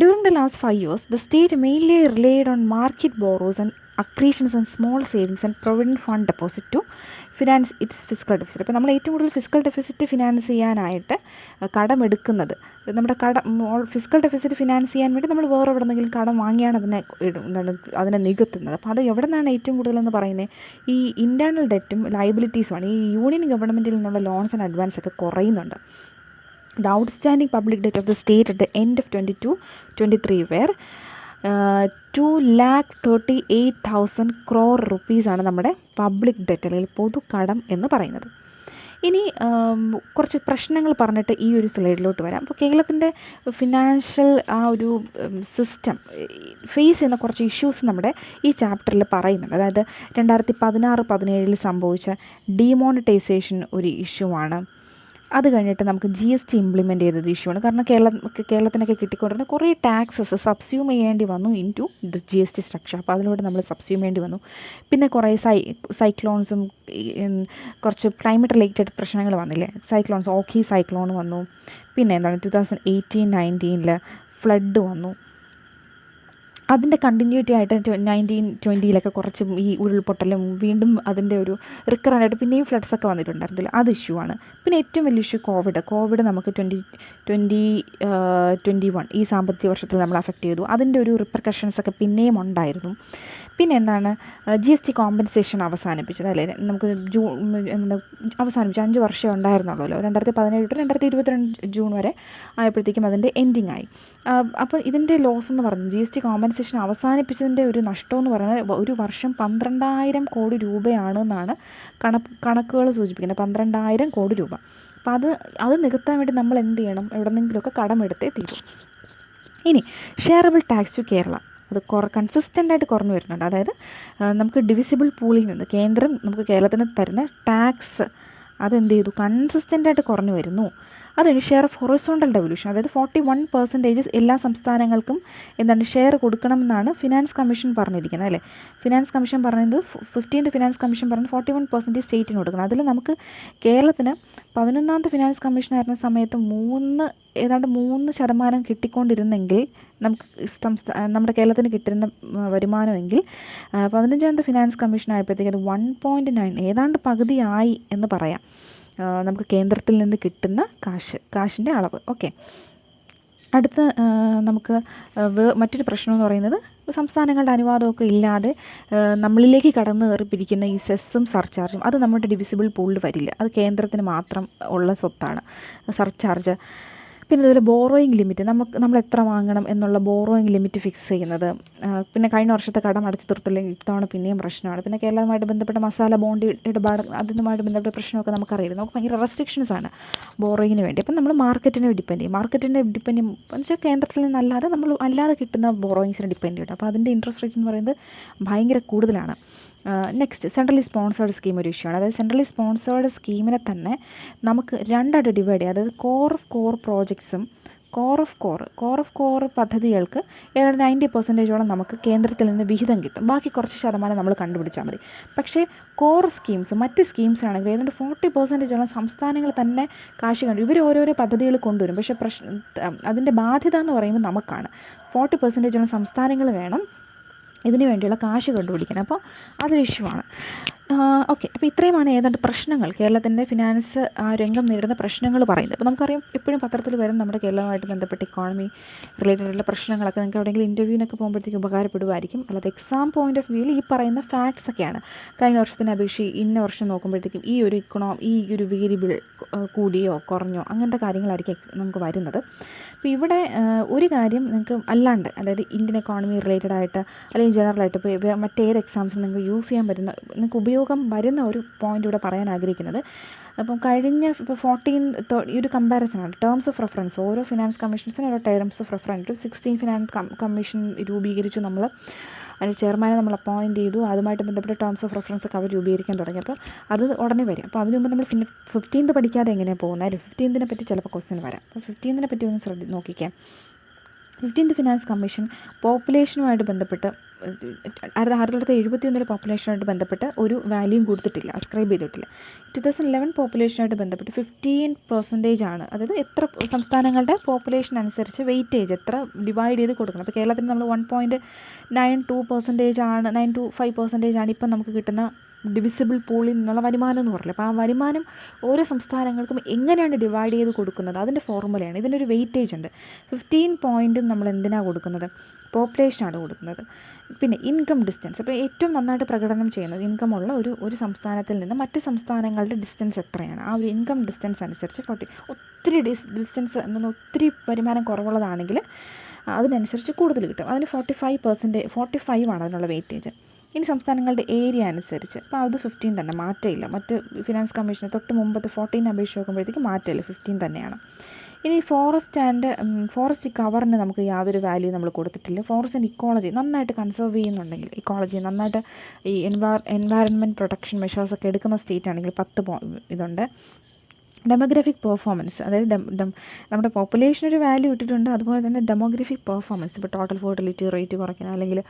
During the last 5 years, the state mainly relied on market borrows and accretions and small savings and provident fund deposit to finance its fiscal deficit. അപ്പോൾ നമ്മൾ ഏറ്റവും കൂടുതൽ ഫിസിക്കൽ ഡെഫിസിറ്റ് ഫിനാൻസ് ചെയ്യാനായിട്ട് കടമെടുക്കുന്നത്, നമ്മുടെ ഫിസിക്കൽ ഡെഫിസിറ്റ് ഫിനാൻസ് ചെയ്യാൻ വേണ്ടി നമ്മൾ വേറെ എവിടെ നിന്നെങ്കിലും കടം വാങ്ങിയാണ് അതിനെ നികത്തുന്നത്. അപ്പോൾ അത് എവിടെ നിന്നാണ് ഏറ്റവും കൂടുതലെന്ന് പറയുന്നത്? ഈ ഇൻറ്റേർണൽ ഡെറ്റും ലയബിലിറ്റീസുമാണ്. ഈ യൂണിയൻ ഗവൺമെൻറ്റിൽ നിന്നുള്ള ലോൺസ് ആൻഡ് അഡ്വാൻസ് ഒക്കെ കുറയുന്നുണ്ട്. The outstanding public debt of the state at the end of 22-23 were 2,38,000 crore rupees നമ്മുടെ പബ്ലിക് ഡെറ്റ് അല്ലെങ്കിൽ പൊതുകടം എന്ന് പറയുന്നത്. ഇനി കുറച്ച് പ്രശ്നങ്ങൾ പറഞ്ഞിട്ട് ഈ ഒരു സ്ലൈഡിലോട്ട് വരാം. അപ്പോൾ കേരളത്തിൻ്റെ ഫിനാൻഷ്യൽ ആ ഒരു സിസ്റ്റം ഫേസ് ചെയ്യുന്ന കുറച്ച് ഇഷ്യൂസ് നമ്മുടെ ഈ ചാപ്റ്ററിൽ പറയുന്നുണ്ട്. അതായത് 2016-17 സംഭവിച്ച ഡീമോണിറ്റൈസേഷൻ ഒരു ഇഷ്യൂ ആണ്. അത് കഴിഞ്ഞിട്ട് നമുക്ക് GST ഇംപ്ലിമെൻ്റ് ചെയ്തത് ഇഷ്യൂ ആണ്. കാരണം കേരളത്തിനൊക്കെ കിട്ടിക്കൊണ്ടിരുന്ന കുറേ ടാക്സസ് സബ്സ്യൂം ചെയ്യേണ്ടി വന്നു into the GST structure. അപ്പോൾ അതിലൂടെ നമ്മൾ സബ്സ്യൂം ചെയ്യേണ്ടി വന്നു. പിന്നെ കുറേ സൈക്ലോൺസും കുറച്ച് ക്ലൈമറ്റ് റിലേറ്റഡ് പ്രശ്നങ്ങൾ വന്നില്ലേ, സൈക്ലോൺസ്, ഓഖി സൈക്ലോൺ വന്നു. പിന്നെ എന്താണ് 2018-19 ഫ്ലഡ് വന്നു. അതിൻ്റെ കണ്ടിന്യൂറ്റി ആയിട്ട് 1920 കുറച്ച് ഈ ഉരുൾപൊട്ടലും വീണ്ടും അതിൻ്റെ ഒരു റിക്കറായിട്ട് പിന്നെയും ഫ്ലഡ്സൊക്കെ വന്നിട്ടുണ്ടായിരുന്നില്ല, അത് ഇഷ്യൂ ആണ്. പിന്നെ ഏറ്റവും വലിയ ഇഷ്യൂ കോവിഡ് നമുക്ക് 2021 ഈ സാമ്പത്തിക വർഷത്തിൽ നമ്മൾ അഫക്റ്റ് ചെയ്തു. അതിൻ്റെ ഒരു റിപ്പർക്കഷൻസൊക്കെ പിന്നെയും ഉണ്ടായിരുന്നു. പിന്നെ എന്താണ് GST കോമ്പൻസേഷൻ അവസാനിപ്പിച്ചത് അല്ലേ, നമുക്ക് അവസാനിപ്പിച്ചു. 5 വർഷം ഉണ്ടായിരുന്നുള്ളൂ, 2017-2022 ജൂൺ വരെ ആയപ്പോഴത്തേക്കും അതിൻ്റെ എൻഡിങ് ആയി. അപ്പോൾ ഇതിൻ്റെ ലോസ് എന്ന് പറയുന്നത് GST കോമ്പൻസേഷൻ അവസാനിപ്പിച്ചതിൻ്റെ ഒരു നഷ്ടമെന്ന് പറയുന്നത് ഒരു വർഷം 12,000 കോടി രൂപയാണെന്നാണ് കണക്കുകൾ സൂചിപ്പിക്കുന്നത്. 12,000 കോടി രൂപ. അപ്പോൾ അത് നികത്താൻ വേണ്ടി നമ്മൾ എന്ത് ചെയ്യണം, എവിടെന്നെങ്കിലുമൊക്കെ കടമെടുത്തേ തീരും. ഇനി ഷെയറബിൾ ടാക്സ് ടു കേരള, അത് കൺസിസ്റ്റൻ്റായിട്ട് കുറഞ്ഞു വരുന്നുണ്ട്. അതായത് നമുക്ക് ഡിവിസിബിൾ പൂളിൽ നിന്ന് കേന്ദ്രം നമുക്ക് കേരളത്തിന് തരുന്ന ടാക്സ് അതെന്ത് ചെയ്തു, കൺസിസ്റ്റൻ്റായിട്ട് കുറഞ്ഞു വരുന്നു. അതൊരു ഷെയർ ഓഫ് ഹൊറിസോണ്ടൽ ഡെവല്യൂഷൻ, അതായത് 41% എല്ലാ സംസ്ഥാനങ്ങൾക്കും എന്താണ് ഷെയർ കൊടുക്കണമെന്നാണ് ഫിനാൻസ് കമ്മീഷൻ പറഞ്ഞിരിക്കുന്നത് അല്ലേ. ഫിനാൻസ് കമ്മീഷൻ പറഞ്ഞത് 15th ഫിനാൻസ് കമ്മീഷൻ പറഞ്ഞത് 41% സ്റ്റേറ്റിന് കൊടുക്കണം. അതിൽ നമുക്ക് കേരളത്തിന് 11th ഫിനാൻസ് കമ്മീഷൻ ആയിരുന്ന സമയത്ത് ഏതാണ്ട് 3% കിട്ടിക്കൊണ്ടിരുന്നെങ്കിൽ നമുക്ക് നമ്മുടെ കേരളത്തിന് കിട്ടുന്ന വരുമാനമെങ്കിൽ 15th ഫിനാൻസ് കമ്മീഷൻ ആയപ്പോഴത്തേക്ക് അത് 1.9 ഏതാണ്ട് പകുതിയായി എന്ന് പറയാം നമുക്ക് കേന്ദ്രത്തിൽ നിന്ന് കിട്ടുന്ന കാശിൻ്റെ അളവ്. ഓക്കെ, അടുത്ത നമുക്ക് മറ്റൊരു പ്രശ്നം എന്ന് പറയുന്നത് സംസ്ഥാനങ്ങളുടെ അനുവാദമൊക്കെ ഇല്ലാതെ നമ്മളിലേക്ക് കടന്നു കയറി പിരിക്കുന്ന ഈ സെസ്സും സർചാർജും അത് നമ്മുടെ ഡിവിസിബിൾ പൂളിൽ വരില്ല. അത് കേന്ദ്രത്തിന് മാത്രം ഉള്ള സ്വത്താണ് സർചാർജ്. പിന്നെ അതുപോലെ ബോറോയിങ് ലിമിറ്റ്, നമ്മൾ എത്ര വാങ്ങണം എന്നുള്ള ബോറോയിങ് ലിമിറ്റ് ഫിക്സ് ചെയ്യുന്നത്. പിന്നെ കഴിഞ്ഞ വർഷത്തെ കടം അടച്ചു തീർത്തില്ലെങ്കിൽ ഇത്തവണ പിന്നെയും പ്രശ്നമാണ്. പിന്നെ കേരളവുമായിട്ട് ബന്ധപ്പെട്ട മസാല ബോണ്ട് ഇടപാട് അതുമായിട്ട് ബന്ധപ്പെട്ട പ്രശ്നമൊക്കെ നമുക്കറിയില്ല. നമുക്ക് ഭയങ്കര റെസ്ട്രിക്ഷൻസ് ആണ് ബോറോയിങ്ങിന് വേണ്ടി. അപ്പം നമ്മൾ മാർക്കറ്റിനെ ഡിപ്പെൻഡ് എന്ന് വെച്ചാൽ കേന്ദ്രത്തിൽ നിന്നല്ലാതെ നമ്മൾ അല്ലാതെ കിട്ടുന്ന ബോറോയിങ്സിനെ ഡിപ്പെൻഡ് ചെയ്യും. അപ്പോൾ അതിൻ്റെ ഇൻട്രസ്റ്റ് റേറ്റ് എന്ന് പറയുന്നത് ഭയങ്കര കൂടുതലാണ്. നെക്സ്റ്റ് സെൻട്രലി സ്പോൺസേർഡ് സ്കീം ഒരു ഇഷ്യൂ ആണ്. അതായത് സെൻട്രലി സ്പോൺസേർഡ് സ്കീമിനെ തന്നെ നമുക്ക് രണ്ടായിട്ട് ഡിവൈഡ് ചെയ്യാം. അതായത് കോർ ഓഫ് കോർ പ്രോജക്ട്സും കോർ ഓഫ് കോർ പദ്ധതികൾക്ക് ഏതാണ്ട് 90% നമുക്ക് കേന്ദ്രത്തിൽ നിന്ന് വിഹിതം കിട്ടും. ബാക്കി കുറച്ച് ശതമാനം നമ്മൾ കണ്ടുപിടിച്ചാൽ മതി. പക്ഷേ കോർ സ്കീംസ് മറ്റ് സ്കീംസ് ആണെങ്കിൽ ഏതാണ്ട് 40% സംസ്ഥാനങ്ങൾ തന്നെ കാശ് കണ്ടു. ഇവർ ഓരോരോ പദ്ധതികൾ കൊണ്ടുവരും. പക്ഷേ അതിൻ്റെ ബാധ്യത എന്ന് പറയുമ്പോൾ നമുക്കാണ്. 40% സംസ്ഥാനങ്ങൾ വേണം ഇതിനു വേണ്ടിയുള്ള കാശ് കണ്ടുപിടിക്കണം. അപ്പോൾ അതൊരു ഇഷ്യൂ ആണ്. ഓക്കെ, അപ്പോൾ ഇത്രയുമാണ് ഏതാണ്ട് പ്രശ്നങ്ങൾ, കേരളത്തിൻ്റെ ഫിനാൻസ് രംഗം നേരിടുന്ന പ്രശ്നങ്ങൾ പറയുന്നത്. അപ്പോൾ നമുക്കറിയാം എപ്പോഴും പത്രത്തിൽ വരുന്ന നമ്മുടെ കേരളവുമായിട്ട് ബന്ധപ്പെട്ട് ഇക്കോണമി റിലേറ്റഡ് ആയിട്ടുള്ള പ്രശ്നങ്ങളൊക്കെ നിങ്ങൾക്ക് എവിടെയെങ്കിലും ഇൻ്റർവ്യൂവിനൊക്കെ പോകുമ്പോഴത്തേക്ക് ഉപകാരപ്പെടുമായിരിക്കും. അല്ലാതെ എക്സാം പോയിൻ്റ് ഓഫ് വ്യൂവിൽ ഈ പറയുന്ന ഫാക്ട്സ് ഒക്കെയാണ്. കഴിഞ്ഞ വർഷത്തിനെ അപേക്ഷിച്ച് ഇന്ന വർഷം നോക്കുമ്പോഴത്തേക്കും ഈ ഒരു വേരിയബിൾ കൂടിയോ കുറഞ്ഞോ അങ്ങനത്തെ കാര്യങ്ങളായിരിക്കും നമുക്ക് വരുന്നത്. അപ്പോൾ ഇവിടെ ഒരു കാര്യം നിങ്ങൾക്ക് അല്ലാണ്ട്, അതായത് ഇന്ത്യൻ എക്കോണമി റിലേറ്റഡ് ആയിട്ട് അല്ലെങ്കിൽ ജനറലായിട്ട് ഇപ്പോൾ മറ്റേത് എക്സാംസിൽ നിങ്ങൾക്ക് യൂസ് ചെയ്യാൻ പറ്റുന്ന നിങ്ങൾക്ക് ഉപയോഗം വരുന്ന ഒരു പോയിൻ്റ് ഇവിടെ പറയാൻ ആഗ്രഹിക്കുന്നത്. അപ്പം കഴിഞ്ഞ ഇപ്പോൾ 14 ഈ ഒരു കമ്പാരിസണാണ്. ടേംസ് ഓഫ് റെഫറൻസ് ഓരോ ഫിനാൻസ് കമ്മീഷൻസിനും ഓരോ terms of reference 16 finance commission രൂപീകരിച്ചു. നമ്മൾ അതിന് ചെയർമാനെ നമ്മൾ അപ്പോയിൻറ്റ് ചെയ്തു. അതുമായിട്ട് ബന്ധപ്പെട്ട ടേംസ് ഓഫ് റെഫറൻസ് ഒക്കെ അവർ രൂപീകരിക്കാൻ തുടങ്ങി. അപ്പോൾ അത് ഉടനെ വരും. അപ്പോൾ അതിന് മുമ്പ് നമ്മൾ 15th പഠിക്കാതെ എങ്ങനെയാണ് പോകുന്നത്? 15th പറ്റി ചിലപ്പോൾ ക്വസ്റ്റ്യൻ വരാം. അപ്പോൾ 15th പറ്റി ഒന്ന് നോക്കിക്കാം. 15th ഫിനാൻസ് കമ്മീഷൻ പോപ്പുലേഷനുമായിട്ട് ബന്ധപ്പെട്ട് 1971 പോപ്പുലേഷനുമായിട്ട് ബന്ധപ്പെട്ട് ഒരു വാല്യൂം കൊടുത്തിട്ടില്ല, അസ്ക്രൈബ് ചെയ്തിട്ടില്ല. 2011 പോപ്പുലേഷനുമായിട്ട് ബന്ധപ്പെട്ട് 15% ആണ്. അതായത് എത്ര സംസ്ഥാനങ്ങളുടെ പോപ്പുലേഷൻ അനുസരിച്ച് വെയിറ്റേജ് എത്ര ഡിവൈഡ് ചെയ്ത് കൊടുക്കണം. അപ്പോൾ കേരളത്തിന് നമ്മൾ 1.92% ആണ്, 925% ആണ് ഇപ്പം നമുക്ക് കിട്ടുന്ന ഡിവിസിബിൾ പൂളിൽ നിന്നുള്ള വരുമാനം എന്ന് പറയില്ല. അപ്പോൾ ആ വരുമാനം ഓരോ സംസ്ഥാനങ്ങൾക്കും എങ്ങനെയാണ് ഡിവൈഡ് ചെയ്ത് കൊടുക്കുന്നത് അതിൻ്റെ ഫോർമുലയാണ്. ഇതിനൊരു വെയിറ്റേജ് ഉണ്ട്. 15 പോയിൻറ്റും നമ്മൾ എന്തിനാണ് കൊടുക്കുന്നത്? പോപ്പുലേഷനാണ് കൊടുക്കുന്നത്. പിന്നെ ഇൻകം ഡിസ്റ്റൻസ്. അപ്പോൾ ഏറ്റവും നന്നായിട്ട് പ്രകടനം ചെയ്യുന്നത് ഇൻകമുള്ള ഒരു സംസ്ഥാനത്തിൽ നിന്ന് മറ്റ് സംസ്ഥാനങ്ങളുടെ ഡിസ്റ്റൻസ് എത്രയാണ്, ആ ഒരു ഇൻകം ഡിസ്റ്റൻസ് അനുസരിച്ച് ഒത്തിരി ഡിസ്റ്റൻസ് എന്നാൽ ഒത്തിരി വരുമാനം കുറവുള്ളതാണെങ്കിൽ അതിനനുസരിച്ച് കൂടുതൽ കിട്ടും. അതിന് 45% ആണ് അതിനുള്ള വെയിറ്റേജ്. ഇനി സംസ്ഥാനങ്ങളുടെ ഏരിയ അനുസരിച്ച്, അപ്പോൾ അത് 15 തന്നെ, മാറ്റമില്ല. മറ്റ് ഫിനാൻസ് കമ്മീഷന് തൊട്ട് മുമ്പത്തെ 14 അപേക്ഷിച്ച് നോക്കുമ്പോഴത്തേക്ക് മാറ്റമില്ല, 15 തന്നെയാണ്. ഇനി ഫോറസ്റ്റ് കവറിന് നമുക്ക് യാതൊരു വാല്യൂ നമ്മൾ കൊടുത്തിട്ടില്ല. ഫോറസ്റ്റ് ആൻഡ് ഇക്കോളജി നന്നായിട്ട് കൺസേർവ് ചെയ്യുന്നുണ്ടെങ്കിൽ, ഇക്കോളജി നന്നായിട്ട് ഈ എൻവയറൺമെൻറ്റ് പ്രൊട്ടക്ഷൻ മെഷേഴ്സൊക്കെ എടുക്കുന്ന സ്റ്റേറ്റ് ആണെങ്കിൽ 10 ഇതുണ്ട്. ഡെമോഗ്രഫിക് പെർഫോമൻസ്, അതായത് നമ്മുടെ പോപ്പുലേഷൻ ഒരു വാല്യൂ ഇട്ടിട്ടുണ്ട്, അതുപോലെ തന്നെ ഡെമോഗ്രഫിക് പെർഫോമൻസ്, ഇപ്പോൾ ടോട്ടൽ ഫെർട്ടിലിറ്റി റേറ്റ് കുറയ്ക്കണം, അല്ലെങ്കിൽ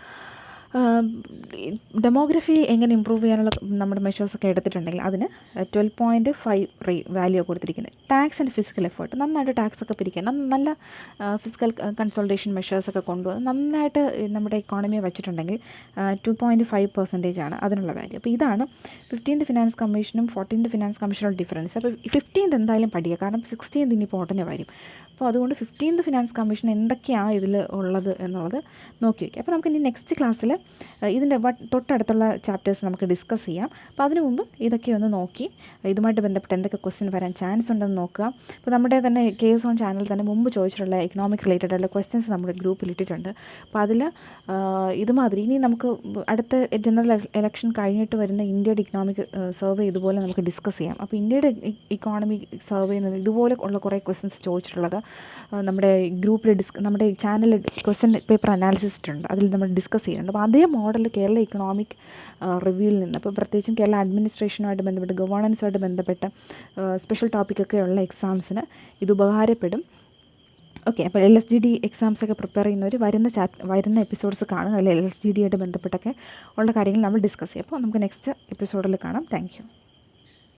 ഡെമോഗ്രഫി എങ്ങനെ ഇമ്പ്രൂവ് ചെയ്യാനുള്ള നമ്മുടെ മെഷേഴ്സൊക്കെ എടുത്തിട്ടുണ്ടെങ്കിൽ അതിന് 12.5 വാല്യൂ കൊടുത്തിരിക്കുന്നത്. ടാക്സ് ആൻഡ് ഫിസിക്കൽ എഫേർട്ട്, നന്നായിട്ട് ടാക്സൊക്കെ പിരിക്കാൻ നല്ല ഫിസിക്കൽ കൺസോൾട്ടേഷൻ മെഷേഴ്സൊക്കെ കൊണ്ടുവന്ന് നന്നായിട്ട് നമ്മുടെ ഇക്കോണമിയെ വെച്ചിട്ടുണ്ടെങ്കിൽ 2.5% ആണ് അതിനുള്ള വാല്യൂ. അപ്പോൾ ഇതാണ് 15th ഫിനാൻസ് കമ്മീഷനും 14th ഫിനാൻസ് കമ്മീഷനുള്ള ഡിഫറൻസ്. അപ്പോൾ 15th എന്തായാലും പഠിക്കുക, കാരണം 16th ഇനിയിപ്പോൾ ഉടനെ വരും. അപ്പോൾ അതുകൊണ്ട് 15th ഫിനാൻസ് കമ്മീഷൻ എന്തൊക്കെയാണ് ഇതിൽ ഉള്ളത് എന്നുള്ളത് നോക്കി വയ്ക്കുക. അപ്പോൾ നമുക്ക് ഇനി നെക്സ്റ്റ് ക്ലാസ്സിൽ ഇതിൻ്റെ തൊട്ടടുത്തുള്ള ചാപ്റ്റേഴ്സ് നമുക്ക് ഡിസ്കസ് ചെയ്യാം. അപ്പോൾ അതിനു മുമ്പ് ഇതൊക്കെ ഒന്ന് നോക്കി ഇതുമായിട്ട് ബന്ധപ്പെട്ട് എന്തൊക്കെ ക്വസ്റ്റ്യൻ വരാൻ ചാൻസ് ഉണ്ടെന്ന് നോക്കുക. അപ്പോൾ നമ്മുടെ തന്നെ KS on ചാനൽ തന്നെ മുമ്പ് ചോദിച്ചിട്ടുള്ള എക്കണോമിക് റിലേറ്റഡ് ആയിട്ടുള്ള ക്വസ്റ്റ്യൻസ് നമ്മുടെ ഗ്രൂപ്പിൽ ഇട്ടിട്ടുണ്ട്. അപ്പോൾ അതിൽ ഇതുമാതിരി ഇനി നമുക്ക് അടുത്ത ജനറൽ ഇലക്ഷൻ കഴിഞ്ഞിട്ട് വരുന്ന ഇന്ത്യയുടെ ഇക്കണോമിക് സർവേ ഇതുപോലെ നമുക്ക് ഡിസ്കസ് ചെയ്യാം. അപ്പോൾ ഇന്ത്യയുടെ ഇക്കോണമി സർവേ ഇതുപോലെ ഉള്ള കുറേ ക്വസ്റ്റ്യൻസ് ചോദിച്ചിട്ടുള്ളത് നമ്മുടെ ഗ്രൂപ്പിൽ നമ്മുടെ ചാനലിൽ ക്വസ്റ്റ്യൻ പേപ്പർ അനാലിസിസ് ഇട്ടുണ്ട്, അതിൽ നമ്മൾ ഡിസ്കസ് ചെയ്യുന്നുണ്ട്. അപ്പോൾ അതേ മോഡൽ കേരള ഇക്കണോമിക് റിവ്യൂവിൽ നിന്ന്, അപ്പോൾ പ്രത്യേകിച്ചും കേരള അഡ്മിനിസ്ട്രേഷനുമായിട്ട് ബന്ധപ്പെട്ട് ഗവേണൻസുമായിട്ട് ബന്ധപ്പെട്ട സ്പെഷ്യൽ ടോപ്പിക്കൊക്കെ ഉള്ള എക്സാംസിന് ഇത് ഉപകാരപ്പെടും. ഓക്കെ, അപ്പോൾ LSGD എക്സാംസൊക്കെ പ്രിപ്പയർ ചെയ്യുന്നവർ വരുന്ന എപ്പിസോഡ്സ് കാണുക, അല്ലെങ്കിൽ LSGD ആയിട്ട് ബന്ധപ്പെട്ടൊക്കെ ഉള്ള കാര്യങ്ങൾ നമ്മൾ ഡിസ്കസ് ചെയ്യും. അപ്പോൾ നമുക്ക് നെക്സ്റ്റ് എപ്പിസോഡിൽ കാണാം. Thank you.